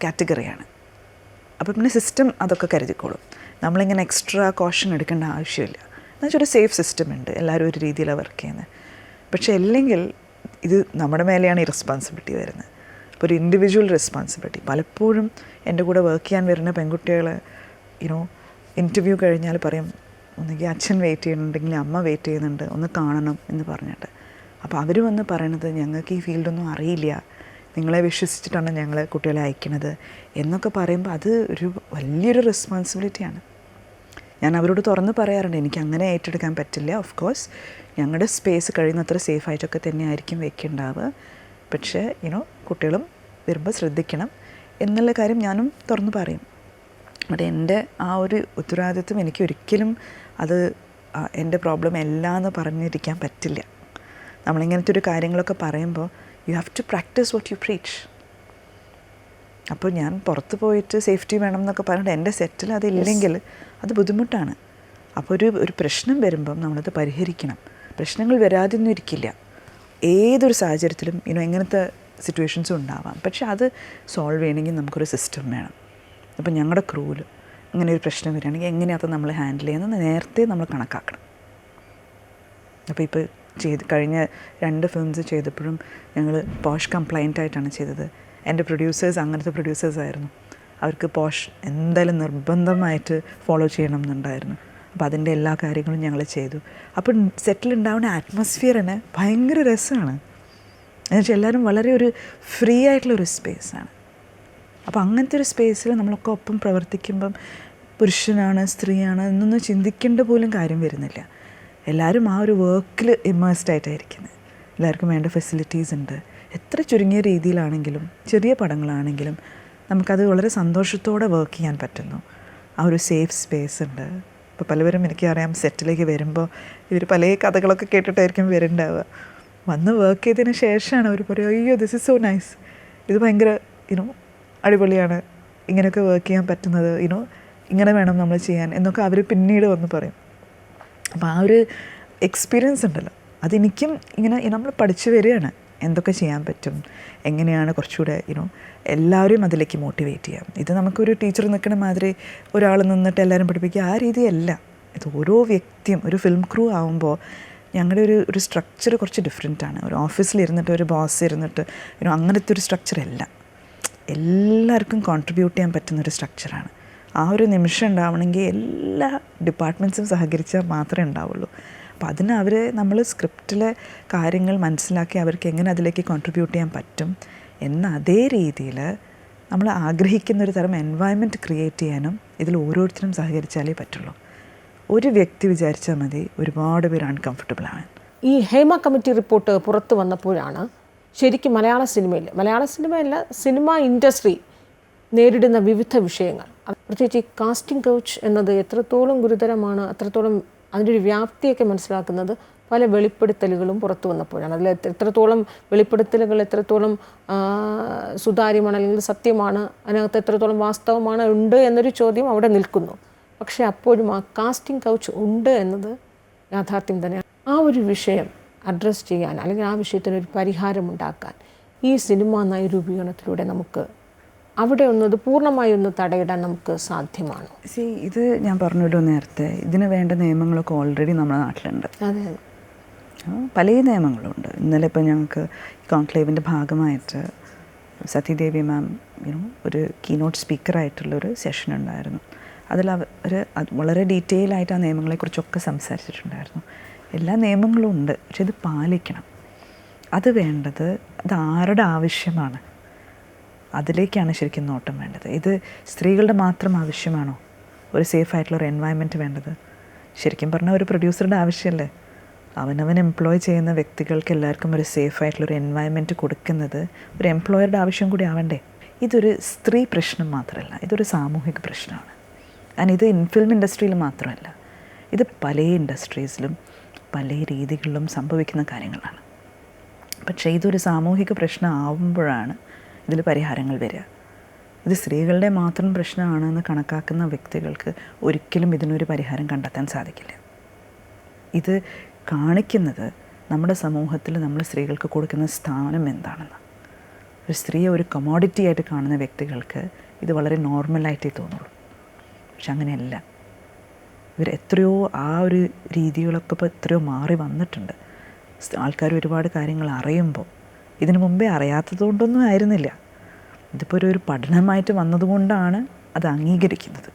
കാറ്റഗറിയാണ്. അപ്പോൾ പിന്നെ സിസ്റ്റം അതൊക്കെ കരുതിക്കോളും. നമ്മളിങ്ങനെ എക്സ്ട്രാ കോഷൻ എടുക്കേണ്ട ആവശ്യമില്ല. എന്നുവെച്ചാൽ ഒരു സേഫ് സിസ്റ്റം ഉണ്ട്, എല്ലാവരും ഒരു രീതിയിലാണ് വർക്ക് ചെയ്യുന്നത്. പക്ഷേ അല്ലെങ്കിൽ ഇത് നമ്മുടെ മേലെയാണ് ഈ റെസ്പോൺസിബിലിറ്റി വരുന്നത്. അപ്പോൾ ഒരു ഇൻഡിവിജ്വൽ റെസ്പോൺസിബിലിറ്റി. പലപ്പോഴും എൻ്റെ കൂടെ വർക്ക് ചെയ്യാൻ വരുന്ന പെൺകുട്ടികൾ ഇൻ്റർവ്യൂ കഴിഞ്ഞാൽ പറയും, ഒന്നുകിൽ അച്ഛൻ വെയിറ്റ് ചെയ്യുന്നുണ്ടെങ്കിൽ അമ്മ വെയിറ്റ് ചെയ്യുന്നുണ്ട്, ഒന്ന് കാണണം എന്ന് പറഞ്ഞിട്ട്. അപ്പോൾ അവർ വന്ന് പറയണത്, ഞങ്ങൾക്ക് ഈ ഫീൽഡൊന്നും അറിയില്ല, നിങ്ങളെ വിശ്വസിച്ചിട്ടാണ് ഞങ്ങൾ കുട്ടികളെ അയക്കുന്നത് എന്നൊക്കെ പറയുമ്പോൾ അത് ഒരു വലിയൊരു റെസ്പോൺസിബിലിറ്റിയാണ്. ഞാൻ അവരോട് തുറന്ന് പറയാറുണ്ട്, എനിക്ക് അങ്ങനെ ഏറ്റെടുക്കാൻ പറ്റില്ല. ഓഫ് കോഴ്സ് ഞങ്ങളുടെ സ്പേസ് കഴിയുന്നത്ര സേഫായിട്ടൊക്കെ തന്നെയായിരിക്കും വെക്കേണ്ടാവുക. പക്ഷേ കുട്ടികളും വരുമ്പോൾ ശ്രദ്ധിക്കണം എന്നുള്ള കാര്യം ഞാനും തുറന്ന് പറയും. ബട്ട് എൻ്റെ ആ ഒരു ഉത്തരവാദിത്വം എനിക്ക് ഒരിക്കലും അത് എൻ്റെ പ്രോബ്ലം അല്ല എന്ന് പറഞ്ഞിരിക്കാൻ പറ്റില്ല. നമ്മളിങ്ങനത്തെ ഒരു കാര്യങ്ങളൊക്കെ പറയുമ്പോൾ you have to practise what you preach. അപ്പോൾ ഞാൻ പുറത്ത് പോയിട്ട് സേഫ്റ്റി വേണം എന്നൊക്കെ പറഞ്ഞിട്ട് എൻ്റെ സെറ്റിൽ അതില്ലെങ്കിൽ അത് ബുദ്ധിമുട്ടാണ്. അപ്പോൾ ഒരു പ്രശ്നം വരുമ്പം നമ്മളത് പരിഹരിക്കണം. പ്രശ്നങ്ങൾ വരാതെയൊന്നും ഇരിക്കില്ല. ഏതൊരു സാഹചര്യത്തിലും എങ്ങനത്തെ സിറ്റുവേഷൻസും ഉണ്ടാവാം. പക്ഷെ അത് സോൾവ് ചെയ്യണമെങ്കിൽ നമുക്കൊരു സിസ്റ്റം വേണം. അപ്പോൾ ഞങ്ങളുടെ ക്രൂവിൽ അങ്ങനെ ഒരു പ്രശ്നം വരികയാണെങ്കിൽ എങ്ങനെയാണ് അത് നമ്മൾ ഹാൻഡിൽ ചെയ്യുന്നത് നേരത്തെ നമ്മൾ കണക്കാക്കണം. അപ്പോൾ കഴിഞ്ഞ 2 ഫിലിംസ് ചെയ്തപ്പോഴും ഞങ്ങൾ പോഷ് കംപ്ലൈൻ്റ് ആയിട്ടാണ് ചെയ്തത്. എൻ്റെ പ്രൊഡ്യൂസേഴ്സ് അങ്ങനത്തെ പ്രൊഡ്യൂസേഴ്സായിരുന്നു. അവർക്ക് പോഷ് എന്തായാലും നിർബന്ധമായിട്ട് ഫോളോ ചെയ്യണം എന്നുണ്ടായിരുന്നു. അപ്പോൾ അതിൻ്റെ എല്ലാ കാര്യങ്ങളും ഞങ്ങൾ ചെയ്തു. അപ്പം സെറ്റിലുണ്ടാവുന്ന അറ്റ്മോസ്ഫിയറിന് ഭയങ്കര രസമാണ്. എന്നുവെച്ചാൽ എല്ലാവരും വളരെ ഒരു ഫ്രീ ആയിട്ടുള്ളൊരു സ്പേസാണ്. അപ്പോൾ അങ്ങനത്തെ ഒരു സ്പേസിൽ നമ്മളൊക്കെ ഒപ്പം പ്രവർത്തിക്കുമ്പം പുരുഷനാണ് സ്ത്രീയാണ് എന്നൊന്നും ചിന്തിക്കേണ്ട പോലും കാര്യം വരുന്നില്ല. എല്ലാവരും ആ ഒരു വർക്കിൽ ഇമ്മേഴ്സ്ഡ് ആയിട്ടായിരിക്കുന്നത്. എല്ലാവർക്കും വേണ്ട ഫെസിലിറ്റീസ് ഉണ്ട്. എത്ര ചുരുങ്ങിയ രീതിയിലാണെങ്കിലും ചെറിയ പടങ്ങളാണെങ്കിലും നമുക്കത് വളരെ സന്തോഷത്തോടെ വർക്ക് ചെയ്യാൻ പറ്റുന്നു. ആ ഒരു സേഫ് സ്പേസ് ഉണ്ട്. ഇപ്പോൾ പലവരും എനിക്കറിയാം സെറ്റിലേക്ക് വരുമ്പോൾ ഇവർ പല കഥകളൊക്കെ കേട്ടിട്ടായിരിക്കും വരുന്നുണ്ടാവുക. വന്ന് വർക്ക് ചെയ്തതിന് ശേഷമാണ് അവർ പറയുക, അയ്യോ ദിസ് ഇസ് സോ നൈസ്, ഇത് ഭയങ്കര അടിപൊളിയാണ്, ഇങ്ങനെയൊക്കെ വർക്ക് ചെയ്യാൻ പറ്റുന്നത്, ഇങ്ങനെ വേണം നമ്മൾ ചെയ്യാൻ എന്നൊക്കെ അവർ പിന്നീട് വന്ന് പറയും. അപ്പോൾ ആ ഒരു എക്സ്പീരിയൻസ് ഉണ്ടല്ലോ, അതെനിക്കും ഇങ്ങനെ നമ്മൾ പഠിച്ചു വരികയാണ്. എന്തൊക്കെ ചെയ്യാൻ പറ്റും, എങ്ങനെയാണ് കുറച്ചുകൂടെ എല്ലാവരെയും അതിലേക്ക് മോട്ടിവേറ്റ് ചെയ്യാം. ഇത് നമുക്കൊരു ടീച്ചർ നിൽക്കുന്ന മാതിരി ഒരാൾ നിന്നിട്ട് എല്ലാവരും പഠിപ്പിക്കുക ആ രീതിയല്ല. ഇത് ഓരോ വ്യക്തിയും ഒരു ഫിലിം ക്രൂ ആകുമ്പോൾ ഞങ്ങളുടെ ഒരു സ്ട്രക്ചർ കുറച്ച് ഡിഫറെൻറ്റാണ്. ഒരു ഓഫീസിലിരുന്നിട്ട് ഒരു ബോസ് ഇരുന്നിട്ട് അങ്ങനത്തെ ഒരു സ്ട്രക്ചറല്ല. എല്ലാവർക്കും കോൺട്രിബ്യൂട്ട് ചെയ്യാൻ പറ്റുന്നൊരു സ്ട്രക്ചറാണ്. ആ ഒരു നിമിഷം ഉണ്ടാവണമെങ്കിൽ എല്ലാ ഡിപ്പാർട്ട്മെൻറ്റ്സും സഹകരിച്ചാൽ മാത്രമേ ഉണ്ടാവുള്ളൂ. അപ്പോൾ അതിന് നമ്മൾ സ്ക്രിപ്റ്റിലെ കാര്യങ്ങൾ മനസ്സിലാക്കി അവർക്ക് എങ്ങനെ അതിലേക്ക് കോൺട്രിബ്യൂട്ട് ചെയ്യാൻ പറ്റും എന്ന അതേ രീതിയിൽ നമ്മൾ ആഗ്രഹിക്കുന്നൊരു തരം എൻവയൺമെൻറ്റ് ക്രിയേറ്റ് ചെയ്യാനും ഇതിൽ ഓരോരുത്തരും സഹകരിച്ചാലേ പറ്റുള്ളൂ. ഒരു വ്യക്തി വിചാരിച്ചാൽ മതി ഒരുപാട് പേര് അൺകംഫർട്ടബിൾ ആവാൻ. ഈ ഹേമ കമ്മിറ്റി റിപ്പോർട്ട് പുറത്തു വന്നപ്പോഴാണ് ശരിക്കും മലയാള സിനിമയല്ല സിനിമ ഇൻഡസ്ട്രി നേരിടുന്ന വിവിധ വിഷയങ്ങൾ, പ്രത്യേകിച്ച് ഈ കാസ്റ്റിംഗ് കൗച്ച് എന്നത് എത്രത്തോളം ഗുരുതരമാണ്, അത്രത്തോളം അതിൻ്റെ ഒരു വ്യാപ്തിയൊക്കെ മനസ്സിലാക്കുന്നത് പല വെളിപ്പെടുത്തലുകളും പുറത്തു വന്നപ്പോഴാണ്. അതിൽ എത്രത്തോളം വെളിപ്പെടുത്തലുകൾ എത്രത്തോളം സുതാര്യമാണ് അല്ലെങ്കിൽ സത്യമാണ്, അതിനകത്ത് എത്രത്തോളം വാസ്തവമാണ് ഉണ്ട് എന്നൊരു ചോദ്യം അവിടെ നിൽക്കുന്നു. പക്ഷേ അപ്പോഴും ആ കാസ്റ്റിംഗ് കൗച്ച് ഉണ്ട് എന്നത് യാഥാർത്ഥ്യം തന്നെയാണ്. ആ ഒരു വിഷയം അഡ്രസ്സ് ചെയ്യാൻ അല്ലെങ്കിൽ ആ വിഷയത്തിനൊരു പരിഹാരമുണ്ടാക്കാൻ ഈ സിനിമാ നയരൂപീകരണത്തിലൂടെ നമുക്ക് അവിടെ ഒന്നത് പൂർണ്ണമായി ഒന്ന് തടയിടാൻ നമുക്ക് സാധ്യമാണ്. ഇത് ഞാൻ പറഞ്ഞല്ലോ നേരത്തെ, ഇതിന് വേണ്ട നിയമങ്ങളൊക്കെ ഓൾറെഡി നമ്മുടെ നാട്ടിലുണ്ട്. അതെ, പല നിയമങ്ങളുണ്ട്. ഇന്നലെ ഇപ്പോൾ ഞങ്ങൾക്ക് കോൺക്ലേവിൻ്റെ ഭാഗമായിട്ട് സത്യദേവി മാം ഒരു കീനോട്ട് സ്പീക്കറായിട്ടുള്ളൊരു സെഷൻ ഉണ്ടായിരുന്നു. അതിൽ അവർ വളരെ ഡീറ്റെയിൽ ആയിട്ട് ആ നിയമങ്ങളെക്കുറിച്ചൊക്കെ സംസാരിച്ചിട്ടുണ്ടായിരുന്നു. എല്ലാ നിയമങ്ങളും ഉണ്ട്, പക്ഷെ ഇത് പാലിക്കണം. അത് വേണ്ടത് അത് ആരുടെ ആവശ്യമാണ്, അതിലേക്കാണ് ശരിക്കും നോട്ടം വേണ്ടത്. ഇത് സ്ത്രീകളുടെ മാത്രം ആവശ്യമാണോ, ഒരു സേഫ് ആയിട്ടുള്ള ഒരു എൻവയൺമെൻറ്റ് വേണ്ടത്? ശരിക്കും പറഞ്ഞാൽ ഒരു പ്രൊഡ്യൂസറുടെ ആവശ്യമല്ലേ? അവനവൻ എംപ്ലോയ് ചെയ്യുന്ന വ്യക്തികൾക്ക് എല്ലാവർക്കും ഒരു സേഫ് ആയിട്ടുള്ളൊരു എൻവയൺമെൻറ്റ് കൊടുക്കുന്നത് ഒരു എംപ്ലോയറുടെ ആവശ്യം കൂടി ആവണ്ടേ? ഇതൊരു സ്ത്രീ പ്രശ്നം മാത്രമല്ല, ഇതൊരു സാമൂഹിക പ്രശ്നമാണ്. ആൻഡ് ഇത് ഫിലിം ഇൻഡസ്ട്രിയിൽ മാത്രമല്ല, ഇത് പല ഇൻഡസ്ട്രീസിലും പല രീതികളിലും സംഭവിക്കുന്ന കാര്യങ്ങളാണ്. പക്ഷേ ഇതൊരു സാമൂഹിക പ്രശ്നം ആവുമ്പോഴാണ് ഇതിൽ പരിഹാരങ്ങൾ വരിക. ഇത് സ്ത്രീകളുടെ മാത്രം പ്രശ്നമാണെന്ന് കണക്കാക്കുന്ന വ്യക്തികൾക്ക് ഒരിക്കലും ഇതിനൊരു പരിഹാരം കണ്ടെത്താൻ സാധിക്കില്ല. ഇത് കാണിക്കുന്നത് നമ്മുടെ സമൂഹത്തിൽ നമ്മൾ സ്ത്രീകൾക്ക് കൊടുക്കുന്ന സ്ഥാനം എന്താണെന്ന്. ഒരു സ്ത്രീയെ ഒരു കമോഡിറ്റി ആയിട്ട് കാണുന്ന വ്യക്തികൾക്ക് ഇത് വളരെ നോർമലായിട്ടേ തോന്നുള്ളൂ. പക്ഷെ അങ്ങനെയല്ല. ഇവർ എത്രയോ ആ ഒരു രീതികളൊക്കെ ഇപ്പോൾ എത്രയോ മാറി വന്നിട്ടുണ്ട്. ആൾക്കാർ ഒരുപാട് കാര്യങ്ങൾ അറിയുമ്പോൾ ഇതിനു മുമ്പേ അറിയാത്തതുകൊണ്ടൊന്നും ആയിരുന്നില്ല. ഇതിപ്പോൾ ഒരു പഠനമായിട്ട് വന്നതുകൊണ്ടാണ് അത് അംഗീകരിക്കുന്നത്.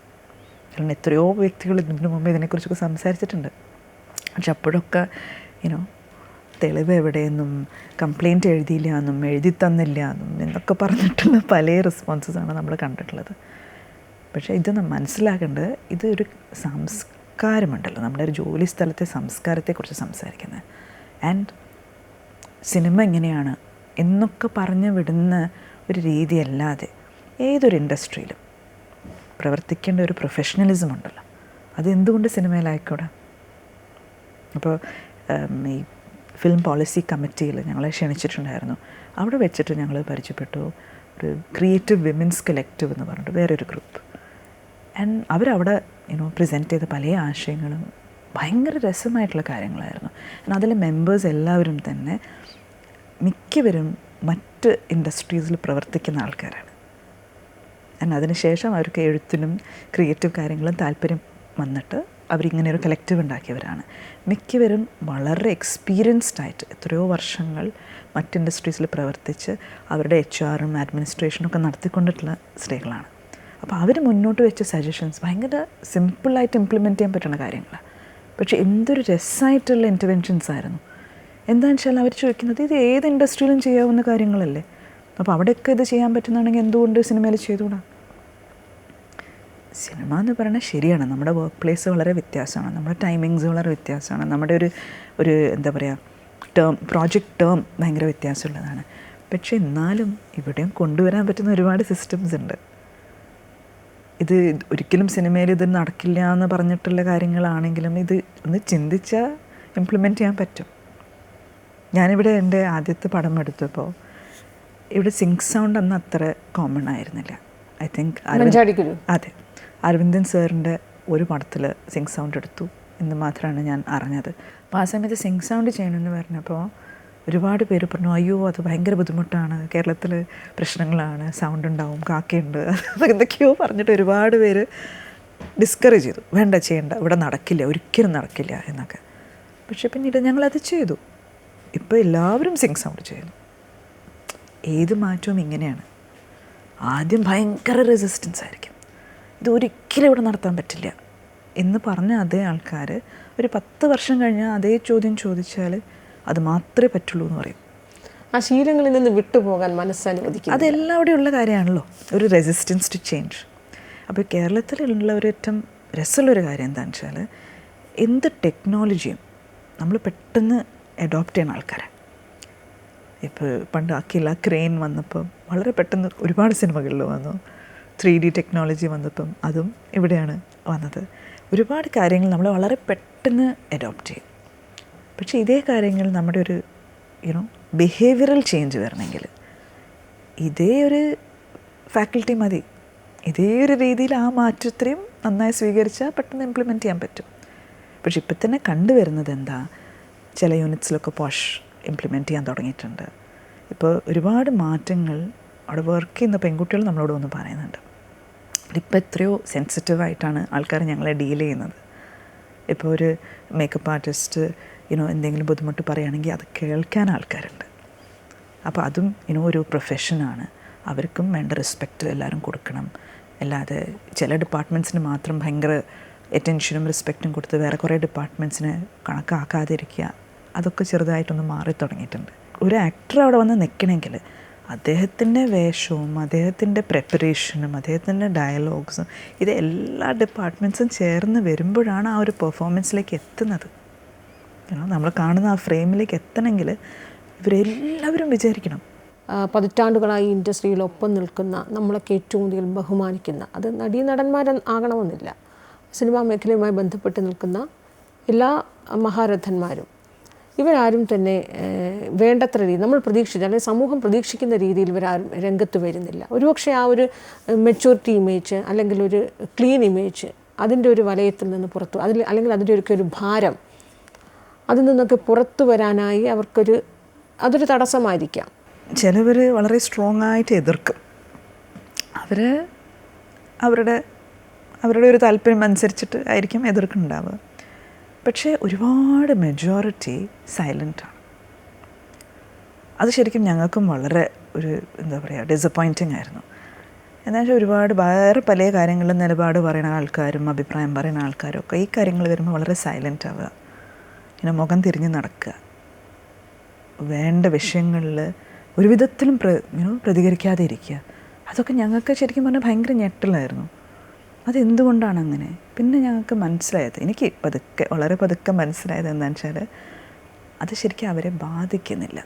കാരണം എത്രയോ വ്യക്തികൾ ഇതിനു മുമ്പ് ഇതിനെക്കുറിച്ചൊക്കെ സംസാരിച്ചിട്ടുണ്ട്. പക്ഷെ അപ്പോഴൊക്കെ തെളിവ് എവിടെയെന്നും കംപ്ലയിൻറ്റ് എഴുതിയില്ല എന്നും എഴുതി തന്നില്ല എന്നും എന്നൊക്കെ പറഞ്ഞിട്ടുള്ള പല റെസ്പോൺസസാണ് നമ്മൾ കണ്ടിട്ടുള്ളത്. പക്ഷേ ഇത് മനസ്സിലാക്കേണ്ടത് ഇതൊരു സംസ്കാരമുണ്ടല്ലോ, നമ്മുടെ ഒരു ജോലി സ്ഥലത്തെ സംസ്കാരത്തെക്കുറിച്ച് സംസാരിക്കുന്നത്. ആൻഡ് സിനിമ എങ്ങനെയാണ് എന്നൊക്കെ പറഞ്ഞു വിടുന്ന ഒരു രീതിയല്ലാതെ ഏതൊരു ഇൻഡസ്ട്രിയിലും പ്രവർത്തിക്കേണ്ട ഒരു പ്രൊഫഷണലിസം ഉണ്ടല്ലോ, അതെന്തുകൊണ്ട് സിനിമയിലായിക്കൂടാ? അപ്പോൾ ഈ ഫിലിം പോളിസി കമ്മിറ്റിയിൽ ഞങ്ങളെ ക്ഷണിച്ചിട്ടുണ്ടായിരുന്നു. അവിടെ വെച്ചിട്ട് ഞങ്ങൾ പരിചയപ്പെട്ടു ഒരു ക്രിയേറ്റീവ് വിമൻസ് കളക്റ്റീവ് എന്ന് പറഞ്ഞിട്ട് വേറൊരു ഗ്രൂപ്പ്. ആൻഡ് അവരവിടെ പ്രസൻറ്റ് ചെയ്ത പല ആശയങ്ങളും ഭയങ്കര രസമായിട്ടുള്ള കാര്യങ്ങളായിരുന്നു. അതിലെ മെമ്പേഴ്സ് എല്ലാവരും തന്നെ മിക്കവരും മറ്റ് ഇൻഡസ്ട്രീസിൽ പ്രവർത്തിക്കുന്ന ആൾക്കാരാണ്. ആൻഡ് അതിനുശേഷം അവർക്ക് എഴുത്തിനും ക്രിയേറ്റീവ് കാര്യങ്ങളും താല്പര്യം വന്നിട്ട് അവരിങ്ങനെ ഒരു കളക്റ്റീവ് ഉണ്ടാക്കിയവരാണ്. മിക്കവരും വളരെ എക്സ്പീരിയൻസ്ഡ് ആയിട്ട് എത്രയോ വർഷങ്ങൾ മറ്റ് ഇൻഡസ്ട്രീസിൽ പ്രവർത്തിച്ച് അവരുടെ HR-ഉം അഡ്മിനിസ്ട്രേഷനൊക്കെ നടത്തിക്കൊണ്ടിട്ടുള്ള സ്ത്രീകളാണ്. അപ്പോൾ അവർ മുന്നോട്ട് വെച്ച സജഷൻസ് ഭയങ്കര സിമ്പിളായിട്ട് ഇംപ്ലിമെൻറ്റ് ചെയ്യാൻ പറ്റുന്ന കാര്യങ്ങളാണ്. പക്ഷേ എന്തൊരു രസമായിട്ടുള്ള ഇൻ്റർവെൻഷൻസ് ആയിരുന്നു. എന്താണെന്ന് വെച്ചാൽ അവർ ചോദിക്കുന്നത് ഇത് ഏത് ഇൻഡസ്ട്രിയിലും ചെയ്യാവുന്ന കാര്യങ്ങളല്ലേ, അപ്പോൾ അവിടെയൊക്കെ ഇത് ചെയ്യാൻ പറ്റുന്നതാണെങ്കിൽ എന്തുകൊണ്ട് സിനിമയിൽ ചെയ്തുകൂടാ? സിനിമ എന്ന് പറയുന്നത് ശരിയാണ്, നമ്മുടെ വർക്ക് പ്ലേസ് വളരെ വ്യത്യാസമാണ്, നമ്മുടെ ടൈമിങ്സ് വളരെ വ്യത്യാസമാണ്, നമ്മുടെ ഒരു എന്താ പറയുക പ്രോജക്റ്റ് ടേം ഭയങ്കര വ്യത്യാസമുള്ളതാണ്. പക്ഷേ എന്നാലും ഇവിടെയും കൊണ്ടുവരാൻ പറ്റുന്ന ഒരുപാട് സിസ്റ്റംസ് ഉണ്ട്. ഇത് ഒരിക്കലും സിനിമയിൽ ഇത് നടക്കില്ല എന്ന് പറഞ്ഞിട്ടുള്ള കാര്യങ്ങളാണെങ്കിലും ഇത് ഒന്ന് ചിന്തിച്ചാൽ ഇംപ്ലിമെൻറ്റ് ചെയ്യാൻ പറ്റും. ഞാനിവിടെ എൻ്റെ ആദ്യത്തെ പടം എടുത്തപ്പോൾ ഇവിടെ സിങ്ക് സൗണ്ട് അന്ന് അത്ര കോമൺ ആയിരുന്നില്ല. ഐ തിങ്ക് അതെ, അരവിന്ദൻ സാറിൻ്റെ ഒരു പടത്തിൽ സിങ്ക് സൗണ്ട് എടുത്തു എന്ന് മാത്രമാണ് ഞാൻ അറിഞ്ഞത്. അപ്പോൾ ആ സമയത്ത് സിങ്ക് സൗണ്ട് ചെയ്യണമെന്ന് പറഞ്ഞപ്പോൾ ഒരുപാട് പേര് പറഞ്ഞു അയ്യോ അത് ഭയങ്കര ബുദ്ധിമുട്ടാണ്, കേരളത്തിൽ പ്രശ്നങ്ങളാണ്, സൗണ്ട് ഉണ്ടാവും, കാക്കയുണ്ട്, എന്തൊക്കെയോ പറഞ്ഞിട്ട് ഒരുപാട് പേര് ഡിസ്കറേജ് ചെയ്തു, വേണ്ട ചെയ്യണ്ട, ഇവിടെ നടക്കില്ല, ഒരിക്കലും നടക്കില്ല എന്നൊക്കെ. പക്ഷേ പിന്നീട് ഞങ്ങളത് ചെയ്തു. ഇപ്പോൾ എല്ലാവരും സിങ്ക് സൗണ്ട് ചെയ്യുന്നു. ഏത് മാറ്റവും ഇങ്ങനെയാണ്. ആദ്യം ഭയങ്കര റെസിസ്റ്റൻസ് ആയിരിക്കും, ഇതൊരിക്കലും ഇവിടെ നടത്താൻ പറ്റില്ല എന്ന് പറഞ്ഞ അതേ ആൾക്കാർ ഒരു 10 വർഷം കഴിഞ്ഞാൽ അതേ ചോദ്യം ചോദിച്ചാൽ അത് മാത്രമേ പറ്റുള്ളൂ എന്ന് പറയും. ആ ശീലങ്ങളിൽ നിന്ന് വിട്ടുപോകാൻ മനസ്സനുവദിക്കും. അതെല്ലാവിടെയുള്ള കാര്യമാണല്ലോ ഒരു റെസിസ്റ്റൻസ് ടു ചേഞ്ച്. അപ്പോൾ കേരളത്തിലുള്ള ഒരു ഏറ്റവും രസമുള്ളൊരു കാര്യം എന്താണെന്ന് വെച്ചാൽ എന്ത് ടെക്നോളജിയും നമ്മൾ പെട്ടെന്ന് അഡോപ്റ്റ് ചെയ്യുന്ന ആൾക്കാരാണ്. ഇപ്പോൾ പണ്ട് അക്കില ക്രെയിൻ വന്നപ്പം വളരെ പെട്ടെന്ന് ഒരുപാട് സിനിമകളിൽ വന്നു. 3D ടെക്നോളജി വന്നപ്പം അതും ഇവിടെയാണ് വന്നത്. ഒരുപാട് കാര്യങ്ങൾ നമ്മൾ വളരെ പെട്ടെന്ന് അഡോപ്റ്റ് ചെയ്യും. പക്ഷേ ഇതേ കാര്യങ്ങൾ നമ്മുടെ ഒരു ബിഹേവിയറൽ ചേഞ്ച് വരണമെങ്കിൽ ഇതേ ഒരു ഫാക്കൽറ്റി മതി. ഇതേ ഒരു രീതിയിൽ ആ മാറ്റത്തെയും നന്നായി സ്വീകരിച്ചാൽ പെട്ടെന്ന് ഇംപ്ലിമെൻറ്റ് ചെയ്യാൻ പറ്റും. പക്ഷെ ഇപ്പം തന്നെ കണ്ടുവരുന്നത് എന്താ, ചില യൂണിറ്റ്സിലൊക്കെ പോഷ് ഇംപ്ലിമെൻറ്റ് ചെയ്യാൻ തുടങ്ങിയിട്ടുണ്ട്. ഇപ്പോൾ ഒരുപാട് മാറ്റങ്ങൾ അവിടെ വർക്ക് ചെയ്യുന്ന പെൺകുട്ടികൾ നമ്മളോട് വന്ന് പറയുന്നുണ്ട്. ഇപ്പോൾ എത്രയോ സെൻസിറ്റീവായിട്ടാണ് ആൾക്കാർ ഞങ്ങളെ ഡീൽ ചെയ്യുന്നത്. ഇപ്പോൾ ഒരു മേക്കപ്പ് ആർട്ടിസ്റ്റ് എന്തെങ്കിലും ബുദ്ധിമുട്ട് പറയുകയാണെങ്കിൽ അത് കേൾക്കാൻ ആൾക്കാരുണ്ട്. അപ്പോൾ അതും ഒരു പ്രൊഫഷനാണ്, അവർക്കും വേണ്ട റെസ്പെക്റ്റ് എല്ലാവരും കൊടുക്കണം. അല്ലാതെ ചില ഡിപ്പാർട്ട്മെൻറ്റ്സിന് മാത്രം ഭയങ്കര അറ്റൻഷനും റെസ്പെക്റ്റും കൊടുത്ത് വേറെ കുറേ ഡിപ്പാർട്ട്മെൻറ്റ്സിനെ കണക്കാക്കാതിരിക്കുക, അതൊക്കെ ചെറുതായിട്ടൊന്ന് മാറി തുടങ്ങിയിട്ടുണ്ട്. ഒരു ആക്ടർ അവിടെ വന്ന് നിൽക്കണമെങ്കിൽ അദ്ദേഹത്തിൻ്റെ വേഷവും അദ്ദേഹത്തിൻ്റെ പ്രിപ്പറേഷനും അദ്ദേഹത്തിൻ്റെ ഡയലോഗ്സും ഇത് എല്ലാ ഡിപ്പാർട്ട്മെൻറ്റ്സും ചേർന്ന് വരുമ്പോഴാണ് ആ ഒരു പെർഫോമൻസിലേക്ക് എത്തുന്നത്. നമ്മൾ കാണുന്ന ആ ഫ്രെയിമിലേക്ക് എത്തണമെങ്കിൽ ഇവരെല്ലാവരും വിചാരിക്കണം. പതിറ്റാണ്ടുകളായി ഇൻഡസ്ട്രിയിൽ ഒപ്പം നിൽക്കുന്ന, നമ്മളൊക്കെ ഏറ്റവും കൂടുതൽ ബഹുമാനിക്കുന്ന, അത് നടന്മാരാകണമെന്നില്ല, സിനിമാ മേഖലയുമായി ബന്ധപ്പെട്ട് നിൽക്കുന്ന എല്ലാ മഹാരഥന്മാരും ഇവരാരും തന്നെ വേണ്ടത്ര രീതി നമ്മൾ പ്രതീക്ഷിച്ച, അല്ലെങ്കിൽ സമൂഹം പ്രതീക്ഷിക്കുന്ന രീതിയിൽ ഇവരാരും രംഗത്ത് വരുന്നില്ല. ഒരുപക്ഷെ ആ ഒരു മെച്യൂരിറ്റി ഇമേജ് അല്ലെങ്കിൽ ഒരു ക്ലീൻ ഇമേജ് അതിൻ്റെ ഒരു വലയത്തിൽ നിന്ന് പുറത്തു, അല്ലെങ്കിൽ അതിൻ്റെ ഒരു ഭാരം അതിൽ നിന്നൊക്കെ പുറത്തു വരാനായി അതൊരു തടസ്സമായിരിക്കാം. ചിലവർ വളരെ സ്ട്രോങ് ആയിട്ട് എതിർക്കും. അവരുടെ ഒരു താല്പര്യം അനുസരിച്ചിട്ട് ആയിരിക്കും എതിർക്കുന്നുണ്ടാവുക. പക്ഷേ ഒരുപാട് മെജോറിറ്റി സൈലൻ്റാണ്. അത് ശരിക്കും ഞങ്ങൾക്കും വളരെ ഒരു എന്താ പറയുക ഡിസപ്പോയിൻറ്റിങ് ആയിരുന്നു. എന്നുവെച്ചാൽ ഒരുപാട് വേറെ പല കാര്യങ്ങളിലും നിലപാട് പറയുന്ന ആൾക്കാരും അഭിപ്രായം പറയുന്ന ആൾക്കാരും ഒക്കെ ഈ കാര്യങ്ങൾ വരുമ്പോൾ വളരെ സൈലൻ്റ് ആവുക, ഇങ്ങനെ മുഖം തിരിഞ്ഞ് നടക്കുക, വേണ്ട വിഷയങ്ങളിൽ ഒരു വിധത്തിലും പ്രതികരിക്കാതെ ഇരിക്കുക. അതൊക്കെ ഞങ്ങൾക്ക് ശരിക്കും പറഞ്ഞാൽ ഭയങ്കര ഞെട്ടലായിരുന്നു. അതെന്തുകൊണ്ടാണ് അങ്ങനെ? പിന്നെ ഞങ്ങൾക്ക് മനസ്സിലായത്, എനിക്ക് വളരെ പതുക്കെ മനസ്സിലായത് എന്താണെന്ന് വെച്ചാൽ അത് ശരിക്കും അവരെ ബാധിക്കുന്നില്ല.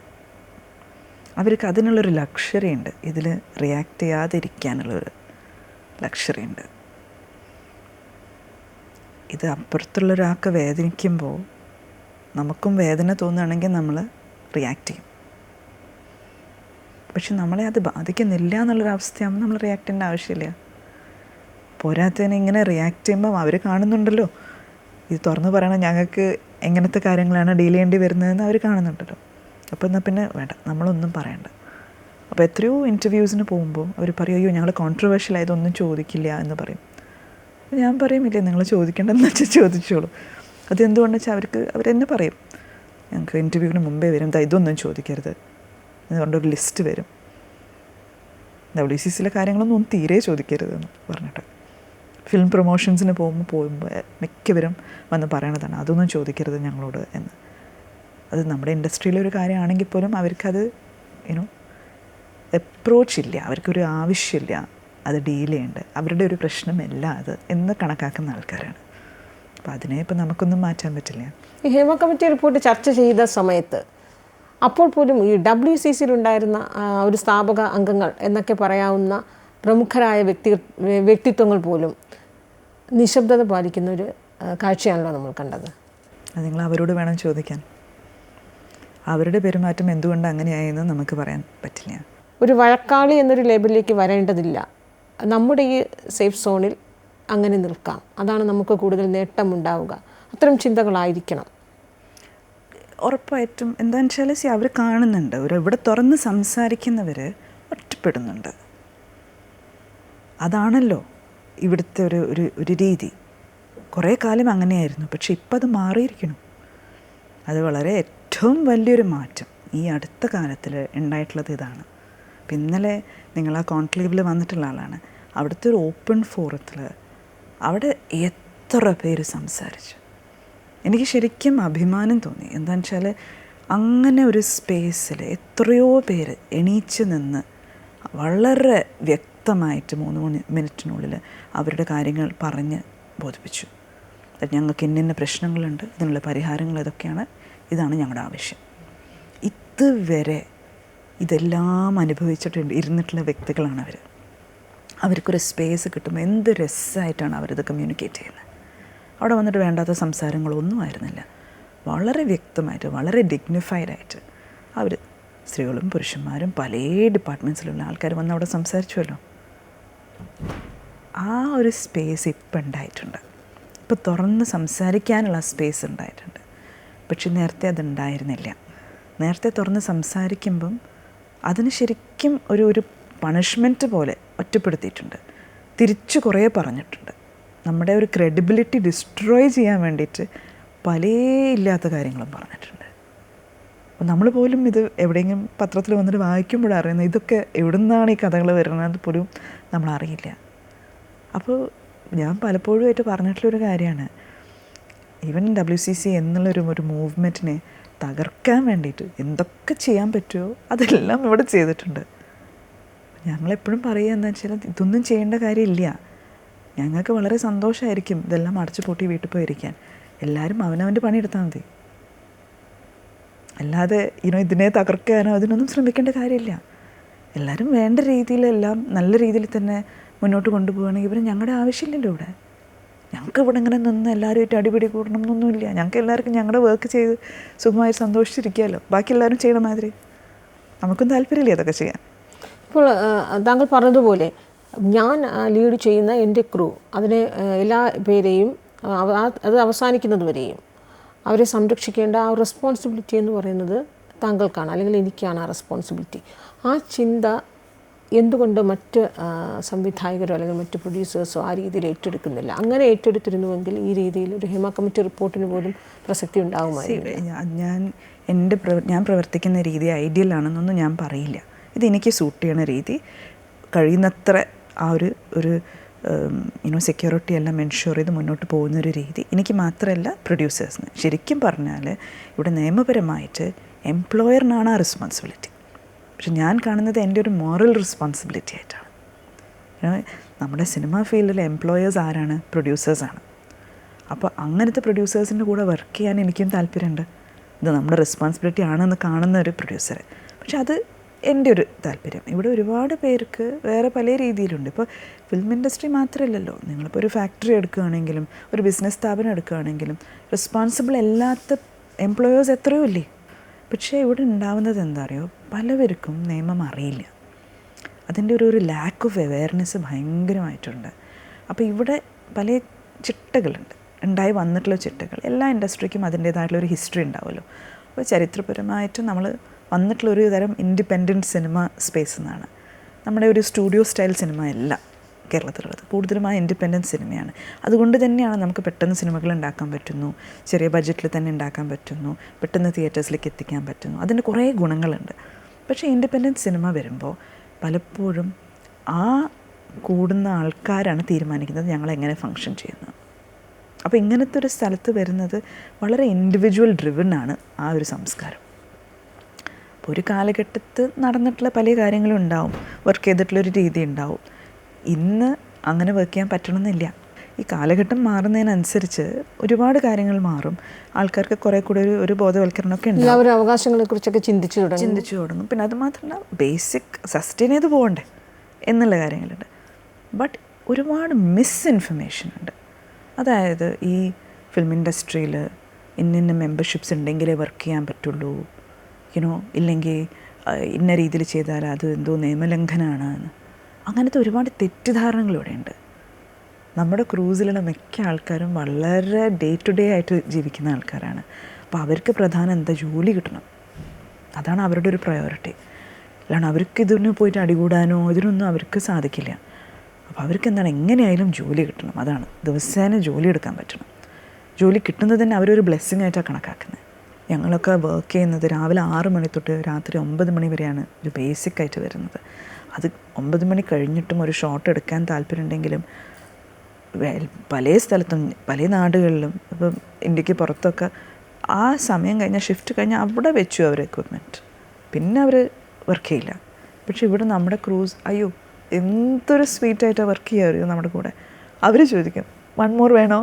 അവർക്ക് അതിനുള്ളൊരു ലക്ഷറി ഉണ്ട്, ഇതിൽ റിയാക്ട് ചെയ്യാതിരിക്കാനുള്ളൊരു ലക്ഷറി ഉണ്ട്. ഇത് അപ്പുറത്തുള്ളൊരാൾക്ക് വേദനിക്കുമ്പോൾ നമുക്കും വേദന തോന്നുകയാണെങ്കിൽ നമ്മൾ റിയാക്ട് ചെയ്യും. പക്ഷെ നമ്മളെ അത് ബാധിക്കുന്നില്ല എന്നുള്ളൊരവസ്ഥയാകുമ്പോൾ നമ്മൾ റിയാക്ട് ചെയ്യേണ്ട ആവശ്യമില്ല. പോരാത്തതിന് ഇങ്ങനെ റിയാക്ട് ചെയ്യുമ്പോൾ അവർ കാണുന്നുണ്ടല്ലോ, ഇത് തുറന്ന് പറയണം ഞങ്ങൾക്ക് എങ്ങനത്തെ കാര്യങ്ങളാണ് ഡീൽ ചെയ്യേണ്ടി വരുന്നതെന്ന് അവർ കാണുന്നുണ്ടല്ലോ. അപ്പോൾ എന്നാൽ പിന്നെ വേണ്ട, നമ്മളൊന്നും പറയണ്ട. അപ്പോൾ എത്രയോ ഇൻ്റർവ്യൂസിന് പോകുമ്പോൾ അവർ പറയും, അയ്യോ ഞങ്ങൾ കോൺട്രവേഴ്ഷ്യൽ ആയതൊന്നും ചോദിക്കില്ല എന്ന് പറയും. ഞാൻ പറയുമില്ലേ, നിങ്ങൾ ചോദിക്കേണ്ടതെന്ന് വെച്ചാൽ ചോദിച്ചോളൂ. അതെന്തുകൊണ്ടെന്ന് വെച്ചാൽ അവരെന്നെ പറയും, ഞങ്ങൾക്ക് ഇൻ്റർവ്യൂവിന് മുമ്പേ വരും, ഇതൊന്നും ചോദിക്കരുത് എന്ന് പറഞ്ഞൊരു ലിസ്റ്റ് വരും. WCCയിലെ കാര്യങ്ങളൊന്നും തീരെ ചോദിക്കരുതെന്ന് പറഞ്ഞിട്ട്. ഫിലിം പ്രൊമോഷൻസിന് പോകുമ്പോൾ മിക്കവരും വന്ന് പറയണതാണ്, അതൊന്നും ചോദിക്കരുത് ഞങ്ങളോട് എന്ന്. അത് നമ്മുടെ ഇൻഡസ്ട്രിയിലൊരു കാര്യമാണെങ്കിൽ പോലും അവർക്കത് അപ്രോച്ച് ഇല്ല, അവർക്കൊരു ആവശ്യമില്ല അത് ഡീൽ ചെയ്യേണ്ടത്, അവരുടെ ഒരു പ്രശ്നമല്ല അത് എന്ന് കണക്കാക്കുന്ന ആൾക്കാരാണ്. അപ്പോൾ അതിനെ ഇപ്പം നമുക്കൊന്നും മാറ്റാൻ പറ്റില്ല. ഈ ഹേമ കമ്മിറ്റി റിപ്പോർട്ട് ചർച്ച ചെയ്ത സമയത്ത് അപ്പോൾ പോലും ഈ WCCയിലുണ്ടായിരുന്ന ഒരു സ്ഥാപക അംഗങ്ങൾ എന്നൊക്കെ പറയാവുന്ന പ്രമുഖരായ വ്യക്തിത്വങ്ങൾ പോലും നിശബ്ദത പാലിക്കുന്ന ഒരു കാഴ്ചയാണല്ലോ നമ്മൾ കണ്ടത്. അത് നിങ്ങൾ അവരോട് വേണം ചോദിക്കാൻ. അവരുടെ പെരുമാറ്റം എന്തുകൊണ്ട് അങ്ങനെയായെന്ന് നമുക്ക് പറയാൻ പറ്റില്ല. ഒരു വഴക്കാളി എന്നൊരു ലേബലിലേക്ക് വരേണ്ടതില്ല. നമ്മുടെ ഈ സേഫ് സോണിൽ അങ്ങനെ നിൽക്കാം, അതാണ് നമുക്ക് കൂടുതൽ നേട്ടമുണ്ടാവുക. അത്തരം ചിന്തകളായിരിക്കണം. ഉറപ്പായിട്ടും എന്താണെന്ന് വെച്ചാൽ അവർ കാണുന്നുണ്ട്, ഇവിടെ തുറന്ന് സംസാരിക്കുന്നവർ ഒറ്റപ്പെടുന്നുണ്ട്. അതാണല്ലോ ഇവിടുത്തെ ഒരു രീതി. കുറേ കാലം അങ്ങനെയായിരുന്നു, പക്ഷെ ഇപ്പം അത് മാറിയിരിക്കണം. അത് വളരെ ഏറ്റവും വലിയൊരു മാറ്റം ഈ അടുത്ത കാലത്തിൽ ഉണ്ടായിട്ടുള്ളത് ഇതാണ്. അപ്പം ഇന്നലെ നിങ്ങൾ ആ കോൺക്ലേവിൽ വന്നിട്ടുള്ള ആളാണ്. അവിടുത്തെ ഒരു ഓപ്പൺ ഫോറത്തിൽ അവിടെ എത്ര പേര് സംസാരിച്ചു. എനിക്ക് ശരിക്കും അഭിമാനം തോന്നി. എന്താണെന്ന് വെച്ചാൽ അങ്ങനെ ഒരു സ്പേസിൽ എത്രയോ പേര് എണീച്ച് നിന്ന് വളരെ വ്യക്തമായിട്ട് 3 മിനിറ്റിനുള്ളിൽ അവരുടെ കാര്യങ്ങൾ പറഞ്ഞ് ബോധിപ്പിച്ചു. ഞങ്ങൾക്ക് ഇന്ന പ്രശ്നങ്ങളുണ്ട്, ഇതിനുള്ള പരിഹാരങ്ങൾ ഇതൊക്കെയാണ്, ഇതാണ് ഞങ്ങളുടെ ആവശ്യം. ഇതുവരെ ഇതെല്ലാം ഇരുന്നിട്ടുള്ള വ്യക്തികളാണ് അവർ. അവർക്കൊരു സ്പേസ് കിട്ടുമ്പോൾ എന്ത് രസമായിട്ടാണ് അവരിത് കമ്മ്യൂണിക്കേറ്റ് ചെയ്യുന്നത്. അവിടെ വന്നിട്ട് വേണ്ടാത്ത സംസാരങ്ങളൊന്നും ആയിരുന്നില്ല. വളരെ വ്യക്തമായിട്ട് വളരെ ഡിഗ്നിഫൈഡായിട്ട് അവർ സ്ത്രീകളും പുരുഷന്മാരും പല ഡിപ്പാർട്ട്മെൻറ്റ്സിലുള്ള ആൾക്കാർ വന്ന് അവിടെ സംസാരിച്ചുവല്ലോ. ആ ഒരു സ്പേസ് ഇപ്പം ഉണ്ടായിട്ടുണ്ട്. ഇപ്പോൾ തുറന്ന് സംസാരിക്കാനുള്ള സ്പേസ് ഉണ്ടായിട്ടുണ്ട്. പക്ഷെ നേരത്തെ അതുണ്ടായിരുന്നില്ല. നേരത്തെ തുറന്ന് സംസാരിക്കുമ്പം അതിന് ശരിക്കും ഒരു പണിഷ്മെൻറ്റ് പോലെ ഒറ്റപ്പെടുത്തിയിട്ടുണ്ട്. തിരിച്ച് കുറേ പറഞ്ഞിട്ടുണ്ട്. നമ്മുടെ ഒരു ക്രെഡിബിലിറ്റി ഡിസ്ട്രോയ് ചെയ്യാൻ വേണ്ടിയിട്ട് പല ഇല്ലാത്ത കാര്യങ്ങളും പറഞ്ഞിട്ടുണ്ട്. അപ്പോൾ നമ്മൾ പോലും ഇത് എവിടെയെങ്കിലും പത്രത്തിൽ വന്നിട്ട് വായിക്കുമ്പോഴറിയുന്നത് ഇതൊക്കെ എവിടെ നിന്നാണ് ഈ കഥകൾ വരുന്നത് പോലും നമ്മളറിയില്ല. അപ്പോൾ ഞാൻ പലപ്പോഴുമായിട്ട് പറഞ്ഞിട്ടുള്ളൊരു കാര്യമാണ്, ഈവൻ WCC എന്നുള്ളൊരു മൂവ്മെൻറ്റിനെ തകർക്കാൻ വേണ്ടിയിട്ട് എന്തൊക്കെ ചെയ്യാൻ പറ്റുമോ അതെല്ലാം ഇവിടെ ചെയ്തിട്ടുണ്ട്. ഞങ്ങളെപ്പോഴും പറയുക എന്താ വെച്ചാൽ ഇതൊന്നും ചെയ്യേണ്ട കാര്യമില്ല. ഞങ്ങൾക്ക് വളരെ സന്തോഷമായിരിക്കും ഇതെല്ലാം അടച്ചു പൂട്ടി വീട്ടിൽ പോയിരിക്കാൻ. എല്ലാവരും അവനവൻ്റെ പണിയെടുത്താൽ മതി. അല്ലാതെ ഇതിനെ തകർക്കാനോ അതിനൊന്നും ശ്രമിക്കേണ്ട കാര്യമില്ല. എല്ലാവരും വേണ്ട രീതിയിലെല്ലാം നല്ല രീതിയിൽ തന്നെ മുന്നോട്ട് കൊണ്ടുപോവുകയാണെങ്കിൽ ഇവർ ഞങ്ങളുടെ ആവശ്യമില്ലല്ലോ ഇവിടെ. ഞങ്ങൾക്ക് ഇവിടെ ഇങ്ങനെ നിന്ന് എല്ലാവരുമായിട്ട് അടിപിടി കൂടണം എന്നൊന്നുമില്ല. ഞങ്ങൾക്ക് എല്ലാവർക്കും ഞങ്ങളുടെ വർക്ക് ചെയ്ത് സുഖമായി സന്തോഷിച്ചിരിക്കാമല്ലോ. ബാക്കി എല്ലാവരും ചെയ്യണ മാതിരി നമുക്കും താല്പര്യമില്ല അതൊക്കെ ചെയ്യാൻ. ഇപ്പോൾ താങ്കൾ പറഞ്ഞതുപോലെ ഞാൻ ലീഡ് ചെയ്യുന്ന എൻ്റെ ക്രൂ, അതിനെ എല്ലാ പേരെയും അത് അവസാനിക്കുന്നത് വരെയും അവരെ സംരക്ഷിക്കേണ്ട ആ റെസ്പോൺസിബിലിറ്റി എന്ന് പറയുന്നത് താങ്കൾക്കാണ്, അല്ലെങ്കിൽ എനിക്കാണ് ആ റെസ്പോൺസിബിലിറ്റി. ആ ചിന്ത എന്തുകൊണ്ട് മറ്റ് സംവിധായകരോ അല്ലെങ്കിൽ മറ്റ് പ്രൊഡ്യൂസേഴ്സോ ആ രീതിയിൽ ഏറ്റെടുക്കുന്നില്ല? അങ്ങനെ ഏറ്റെടുത്തിരുന്നുവെങ്കിൽ ഈ രീതിയിൽ ഒരു ഹേമ കമ്മിറ്റി റിപ്പോർട്ടിന് പോലും പ്രസക്തി ഉണ്ടാകുമായിരുന്നു. ഞാൻ പ്രവർത്തിക്കുന്ന രീതി ഐഡിയൽ ആണെന്നൊന്നും ഞാൻ പറയില്ല. ഇതെനിക്ക് സൂട്ട് ചെയ്യണ രീതി, കഴിയുന്നത്ര ആ ഒരു സെക്യൂരിറ്റി എല്ലാം എൻഷുർ ചെയ്ത് മുന്നോട്ട് പോകുന്നൊരു രീതി എനിക്ക് മാത്രമല്ല പ്രൊഡ്യൂസേഴ്സിന്. ശരിക്കും പറഞ്ഞാൽ ഇവിടെ നിയമപരമായിട്ട് എംപ്ലോയറിനാണ് ആ റെസ്പോൺസിബിലിറ്റി. പക്ഷെ ഞാൻ കാണുന്നത് എൻ്റെ ഒരു മോറൽ റെസ്പോൺസിബിലിറ്റി ആയിട്ടാണ്. നമ്മുടെ സിനിമ ഫീൽഡിലെ എംപ്ലോയേഴ്സ് ആരാണ്? പ്രൊഡ്യൂസേഴ്സാണ്. അപ്പോൾ അങ്ങനത്തെ പ്രൊഡ്യൂസേഴ്സിൻ്റെ കൂടെ വർക്ക് ചെയ്യാൻ എനിക്കും താല്പര്യമുണ്ട്. ഇത് നമ്മുടെ റെസ്പോൺസിബിലിറ്റി ആണെന്ന് കാണുന്ന ഒരു പ്രൊഡ്യൂസറെ. പക്ഷെ അത് എൻ്റെ ഒരു താല്പര്യം. ഇവിടെ ഒരുപാട് പേർക്ക് വേറെ പല രീതിയിലുണ്ട്. ഇപ്പോൾ ഫിലിം ഇൻഡസ്ട്രി മാത്രമല്ലല്ലോ, നിങ്ങളിപ്പോൾ ഒരു ഫാക്ടറി എടുക്കുകയാണെങ്കിലും ഒരു ബിസിനസ് സ്ഥാപനം എടുക്കുകയാണെങ്കിലും റെസ്പോൺസിബിൾ അല്ലാത്ത എംപ്ലോയേഴ്സ് എത്രയോ ഇല്ലേ. പക്ഷേ ഇവിടെ ഉണ്ടാവുന്നത് എന്താ അറിയോ, പലവർക്കും നിയമം അറിയില്ല. അതിൻ്റെ ഒരു ലാക്ക് ഓഫ് അവെയർനെസ് ഭയങ്കരമായിട്ടുണ്ട്. അപ്പോൾ ഇവിടെ പല ചിട്ടകളുണ്ട്, ഉണ്ടായി വന്നിട്ടുള്ള ചിട്ടകൾ. എല്ലാ ഇൻഡസ്ട്രിക്കും അതിൻ്റേതായിട്ടുള്ളൊരു ഹിസ്റ്ററി ഉണ്ടാവുമല്ലോ. അപ്പോൾ ചരിത്രപരമായിട്ട് നമ്മൾ വന്നിട്ടുള്ളൊരു തരം ഇൻഡിപെൻഡൻറ്റ് സിനിമ സ്പേസ് എന്നാണ്. നമ്മുടെ ഒരു സ്റ്റുഡിയോ സ്റ്റൈൽ സിനിമ അല്ല കേരളത്തിലുള്ളത്. കൂടുതലും ആ ഇൻഡിപെൻഡൻറ്റ് സിനിമയാണ്. അതുകൊണ്ട് തന്നെയാണ് നമുക്ക് പെട്ടെന്ന് സിനിമകൾ ഉണ്ടാക്കാൻ പറ്റുന്നു, ചെറിയ ബഡ്ജറ്റിൽ തന്നെ ഉണ്ടാക്കാൻ പറ്റുന്നു, പെട്ടെന്ന് തിയേറ്റേഴ്സിലേക്ക് എത്തിക്കാൻ പറ്റുന്നു. അതിന് കുറേ ഗുണങ്ങളുണ്ട്. പക്ഷേ ഇൻഡിപെൻഡൻറ്റ് സിനിമ വരുമ്പോൾ പലപ്പോഴും ആ കൂടുന്ന ആൾക്കാരാണ് തീരുമാനിക്കുന്നത് ഞങ്ങളെങ്ങനെ ഫങ്ഷൻ ചെയ്യുന്നത്. അപ്പോൾ ഇങ്ങനത്തെ ഒരു സ്ഥലത്ത് വരുന്നത് വളരെ ഇൻഡിവിജ്വൽ ഡ്രിവൺ ആണ് ആ ഒരു സംസ്കാരം. അപ്പോൾ ഒരു കാലഘട്ടത്ത് നടന്നിട്ടുള്ള പല കാര്യങ്ങളും ഉണ്ടാവും, വർക്ക് ചെയ്തിട്ടുള്ളൊരു രീതി ഉണ്ടാവും. ഇന്ന് അങ്ങനെ വർക്ക് ചെയ്യാൻ പറ്റണമെന്നില്ല. ഈ കാലഘട്ടം മാറുന്നതിനനുസരിച്ച് ഒരുപാട് കാര്യങ്ങൾ മാറും. ആൾക്കാർക്ക് കുറേ കൂടെ ഒരു ബോധവൽക്കരണമൊക്കെ ഉണ്ട്. എല്ലാവരും അവകാശങ്ങളെക്കുറിച്ചൊക്കെ ചിന്തിച്ചു തുടങ്ങും. പിന്നെ അത് മാത്രമല്ല, ബേസിക് സസ്റ്റെയിൻ ചെയ്ത് പോകണ്ടേ എന്നുള്ള കാര്യങ്ങളുണ്ട്. ബട്ട് ഒരുപാട് മിസ്ഇൻഫർമേഷൻ ഉണ്ട്. അതായത് ഈ ഫിലിം ഇൻഡസ്ട്രിയിൽ ഇന്ന മെമ്പർഷിപ്സ് ഉണ്ടെങ്കിലേ വർക്ക് ചെയ്യാൻ പറ്റുള്ളൂ, ഇല്ലെങ്കിൽ ഇന്ന രീതിയിൽ ചെയ്താൽ അത് എന്തോ നിയമലംഘനമാണ്. അങ്ങനത്തെ ഒരുപാട് തെറ്റിദ്ധാരണകൾ ഇവിടെയുണ്ട്. നമ്മുടെ ക്രൂസിലുള്ള മിക്ക ആൾക്കാരും വളരെ ഡേ ടു ഡേ ആയിട്ട് ജീവിക്കുന്ന ആൾക്കാരാണ്. അപ്പോൾ അവർക്ക് പ്രധാനം എന്താ? ജോലി കിട്ടണം. അതാണ് അവരുടെ ഒരു പ്രയോറിറ്റി. അല്ലാണ്ട് അവർക്ക് ഇതിന് പോയിട്ട് അടികൂടാനോ ഇതിനൊന്നും അവർക്ക് സാധിക്കില്ല. അപ്പോൾ അവർക്ക് എന്താണ്, എങ്ങനെയായാലും ജോലി കിട്ടണം. അതാണ്, ദിവസേന ജോലി എടുക്കാൻ പറ്റണം. ജോലി കിട്ടുന്നത് തന്നെ അവരൊരു ബ്ലെസ്സിങ് ആയിട്ടാണ് കണക്കാക്കുന്നത്. ഞങ്ങളൊക്കെ വർക്ക് ചെയ്യുന്നത് രാവിലെ 6 മണി തൊട്ട് രാത്രി 9 മണി വരെയാണ് ഒരു ബേസിക്കായിട്ട് വരുന്നത്. അത് 9 മണി കഴിഞ്ഞിട്ടും ഒരു ഷോട്ട് എടുക്കാൻ താല്പര്യമുണ്ടെങ്കിലും പല സ്ഥലത്തും പല നാടുകളിലും ഇപ്പം ഇന്ത്യക്ക് പുറത്തൊക്കെ ആ സമയം കഴിഞ്ഞാൽ ഷിഫ്റ്റ് കഴിഞ്ഞാൽ അവിടെ വെച്ചു അവർ എക്വിപ്മെൻറ്റ്, പിന്നെ അവർ വർക്ക് ചെയ്യില്ല. പക്ഷെ ഇവിടെ നമ്മുടെ ക്രൂസ് അയ്യോ എന്തൊരു സ്വീറ്റായിട്ടാണ് വർക്ക് ചെയ്യുക നമ്മുടെ കൂടെ. അവർ ചോദിക്കും 1 more വേണോ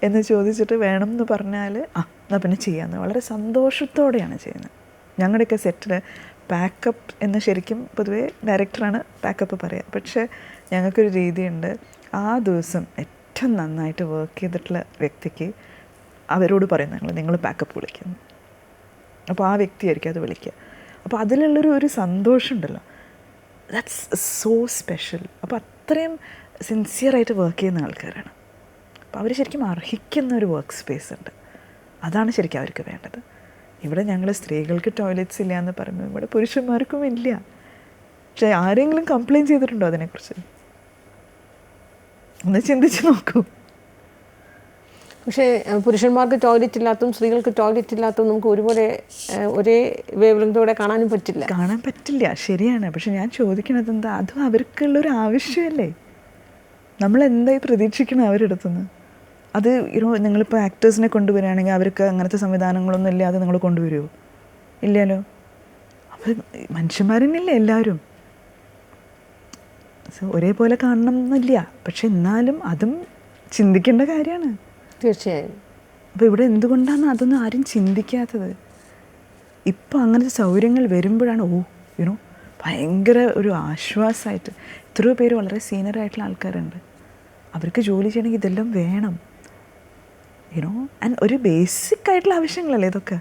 എന്ന് ചോദിച്ചിട്ട് വേണം എന്ന് പറഞ്ഞാൽ എന്നാൽ പിന്നെ ചെയ്യാമെന്ന് വളരെ സന്തോഷത്തോടെയാണ് ചെയ്യുന്നത്. ഞങ്ങളുടെയൊക്കെ സെറ്റിൽ പാക്കപ്പ് എന്ന് ശരിക്കും പൊതുവേ ഡയറക്ടറാണ് പാക്കപ്പ് പറയുക. പക്ഷേ ഞങ്ങൾക്കൊരു രീതിയുണ്ട്, ആ ദിവസം ഏറ്റവും നന്നായിട്ട് വർക്ക് ചെയ്തിട്ടുള്ള വ്യക്തിക്ക് അവരോട് പറയും നിങ്ങൾ പാക്കപ്പ് വിളിക്കുന്നു. അപ്പോൾ ആ വ്യക്തിയായിരിക്കും അത് വിളിക്കുക. അപ്പോൾ അതിലുള്ളൊരു സന്തോഷമുണ്ടല്ലോ, ദാറ്റ്സ് സോ സ്പെഷ്യൽ. അപ്പോൾ അത്രയും സിൻസിയറായിട്ട് വർക്ക് ചെയ്യുന്ന ആൾക്കാരാണ്. അപ്പോൾ അവർ ശരിക്കും അർഹിക്കുന്ന ഒരു വർക്ക് സ്പേസ് ഉണ്ട്. അതാണ് ശരിക്കും അവർക്ക് വേണ്ടത്. ഇവിടെ ഞങ്ങൾ സ്ത്രീകൾക്ക് ടോയ്ലറ്റ്സ് ഇല്ല എന്ന് പറയുമ്പോൾ ഇവിടെ പുരുഷന്മാർക്കും ഇല്ല. പക്ഷേ ആരെങ്കിലും കംപ്ലയിൻറ്റ് ചെയ്തിട്ടുണ്ടോ അതിനെക്കുറിച്ച്? ഒന്ന് ചിന്തിച്ച് നോക്കൂ. പക്ഷേ പുരുഷന്മാർക്ക് ടോയ്ലറ്റ് ഇല്ലാത്തതും സ്ത്രീകൾക്ക് ടോയ്ലറ്റ് ഇല്ലാത്തതും നമുക്ക് ഒരുപോലെ ഒരേ വേവ്ലെങ്തോടെ കാണാൻ പറ്റില്ല. ശരിയാണ്. പക്ഷെ ഞാൻ ചോദിക്കണത് എന്താ, അതും അവർക്കുള്ളൊരു ആവശ്യമല്ലേ? നമ്മളെന്തായി പ്രതീക്ഷിക്കണം അവരുടെ അടുത്തുനിന്ന്? അത് നിങ്ങളിപ്പോൾ ആക്ടേഴ്സിനെ കൊണ്ടുവരികയാണെങ്കിൽ അവർക്ക് അങ്ങനത്തെ സംവിധാനങ്ങളൊന്നും ഇല്ലാതെ നിങ്ങൾ കൊണ്ടുവരുമോ? ഇല്ലല്ലോ. അപ്പോൾ മനുഷ്യന്മാരെന്നല്ലേ എല്ലാവരും. സോ ഒരേപോലെ കാണണം എന്നില്ല, പക്ഷെ എന്നാലും അതും ചിന്തിക്കേണ്ട കാര്യമാണ്. തീർച്ചയായും. അപ്പോൾ ഇവിടെ എന്തുകൊണ്ടാണ് അതൊന്നും ആരും ചിന്തിക്കാത്തത്? ഇപ്പോൾ അങ്ങനത്തെ സൗകര്യങ്ങൾ വരുമ്പോഴാണ് യുനോ ഭയങ്കര ഒരു ആശ്വാസമായിട്ട്. എത്രയോ പേര് വളരെ സീനിയറായിട്ടുള്ള ആൾക്കാരുണ്ട്, അവർക്ക് ജോലി ചെയ്യണമെങ്കിൽ ഇതെല്ലാം വേണം. യുനോ ആൻഡ് ഒരു ബേസിക് ആയിട്ടുള്ള ആവശ്യങ്ങളല്ലേ ഇതൊക്കെ.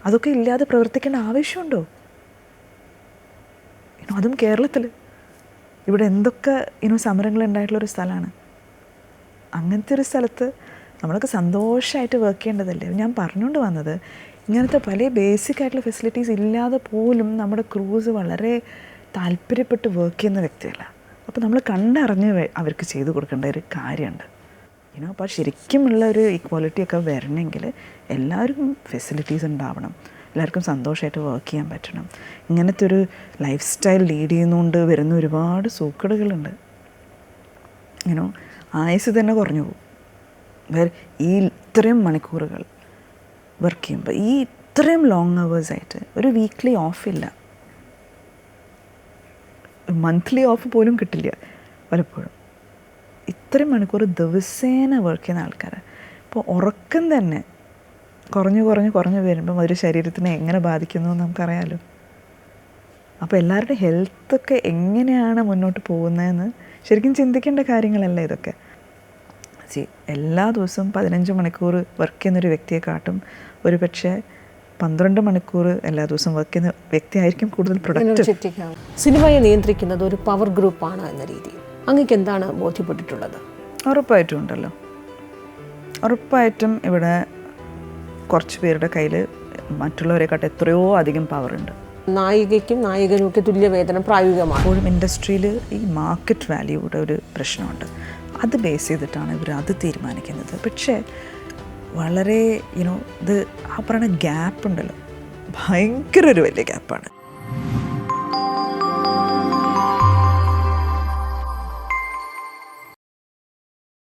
അതൊക്കെ ഇല്ലാതെ പ്രവർത്തിക്കേണ്ട ആവശ്യമുണ്ടോ? അതും കേരളത്തിൽ. ഇവിടെ എന്തൊക്കെ സമരങ്ങൾ ഉണ്ടായിട്ടുള്ളൊരു സ്ഥലമാണ്. അങ്ങനത്തെ ഒരു സ്ഥലത്ത് നമ്മളൊക്കെ സന്തോഷമായിട്ട് വർക്ക് ചെയ്യേണ്ടതല്ലേ. ഞാൻ പറഞ്ഞുകൊണ്ട് വന്നത്, ഇങ്ങനത്തെ പല ബേസിക് ആയിട്ടുള്ള ഫെസിലിറ്റീസ് ഇല്ലാതെ പോലും നമ്മുടെ ക്രൂസ് വളരെ താല്പര്യപ്പെട്ട് വർക്ക് ചെയ്യുന്ന വ്യക്തിയല്ല. അപ്പോൾ നമ്മൾ കണ്ടറിഞ്ഞ് അവർക്ക് ചെയ്തു കൊടുക്കേണ്ട ഒരു കാര്യമുണ്ട്. അപ്പോൾ ശരിക്കുമുള്ള ഒരു ഇക്വാലിറ്റിയൊക്കെ വരണമെങ്കിൽ എല്ലാവർക്കും ഫെസിലിറ്റീസ് ഉണ്ടാവണം, എല്ലാവർക്കും സന്തോഷമായിട്ട് വർക്ക് ചെയ്യാൻ പറ്റണം. ഇങ്ങനത്തെ ഒരു ലൈഫ് സ്റ്റൈൽ ലീഡ് ചെയ്യുന്നതുകൊണ്ട് വരുന്ന ഒരുപാട് സൂക്കേടുകളുണ്ട്. ആയുസ് തന്നെ കുറഞ്ഞു പോകും. ഈ ഇത്രയും മണിക്കൂറുകൾ വർക്ക് ചെയ്യുമ്പോൾ, ഈ ഇത്രയും ലോങ് അവേഴ്സായിട്ട് ഒരു വീക്ക്ലി ഓഫില്ല, മന്ത്ലി ഓഫ് പോലും കിട്ടില്ല പലപ്പോഴും. ഇത്രയും മണിക്കൂർ ദിവസേന വർക്ക് ചെയ്യുന്ന ആൾക്കാർ. ഇപ്പോൾ ഉറക്കം തന്നെ കുറഞ്ഞു വരുമ്പം ഒരു ശരീരത്തിനെ എങ്ങനെ ബാധിക്കുന്നു എന്ന് നമുക്കറിയാമല്ലോ. അപ്പോൾ എല്ലാവരുടെയും ഹെൽത്തൊക്കെ എങ്ങനെയാണ് മുന്നോട്ട് പോകുന്നതെന്ന് ശരിക്കും ചിന്തിക്കേണ്ട കാര്യങ്ങളല്ല ഇതൊക്കെ. എല്ലാ ദിവസവും 15 മണിക്കൂർ വർക്ക് ചെയ്യുന്നൊരു വ്യക്തിയെക്കാട്ടും ഒരു പക്ഷേ 12 മണിക്കൂർ എല്ലാ ദിവസവും വർക്ക് ചെയ്യുന്ന വ്യക്തിയായിരിക്കും കൂടുതൽ പ്രൊഡക്റ്റീവ്. സിനിമയെ നിയന്ത്രിക്കുന്നത് ഒരു പവർ ഗ്രൂപ്പാണ് എന്ന രീതിയിൽ അങ്ങേക്ക് എന്താണ് ബോധ്യപ്പെട്ടിട്ടുള്ളത്? ഉറപ്പായിട്ടും ഉണ്ടല്ലോ. ഉറപ്പായിട്ടും ഇവിടെ കുറച്ച് പേരുടെ കയ്യിൽ മറ്റുള്ളവരെക്കാട്ട് എത്രയോ അധികം പവറുണ്ട്. നായികയ്ക്കും നായകനും ഒക്കെ തുല്യവേതനം പ്രായോഗികമാണ്. അപ്പോഴും ഇൻഡസ്ട്രിയിൽ ഈ മാർക്കറ്റ് വാല്യൂയുടെ ഒരു പ്രശ്നമുണ്ട്. അത് ബേസ് ചെയ്തിട്ടാണ് ഇവർ അത് തീരുമാനിക്കുന്നത്. പക്ഷേ വളരെ ഇത് ആ പറയുന്ന ഗ്യാപ്പ് ഉണ്ടല്ലോ, ഭയങ്കര ഒരു വലിയ ഗ്യാപ്പാണ്.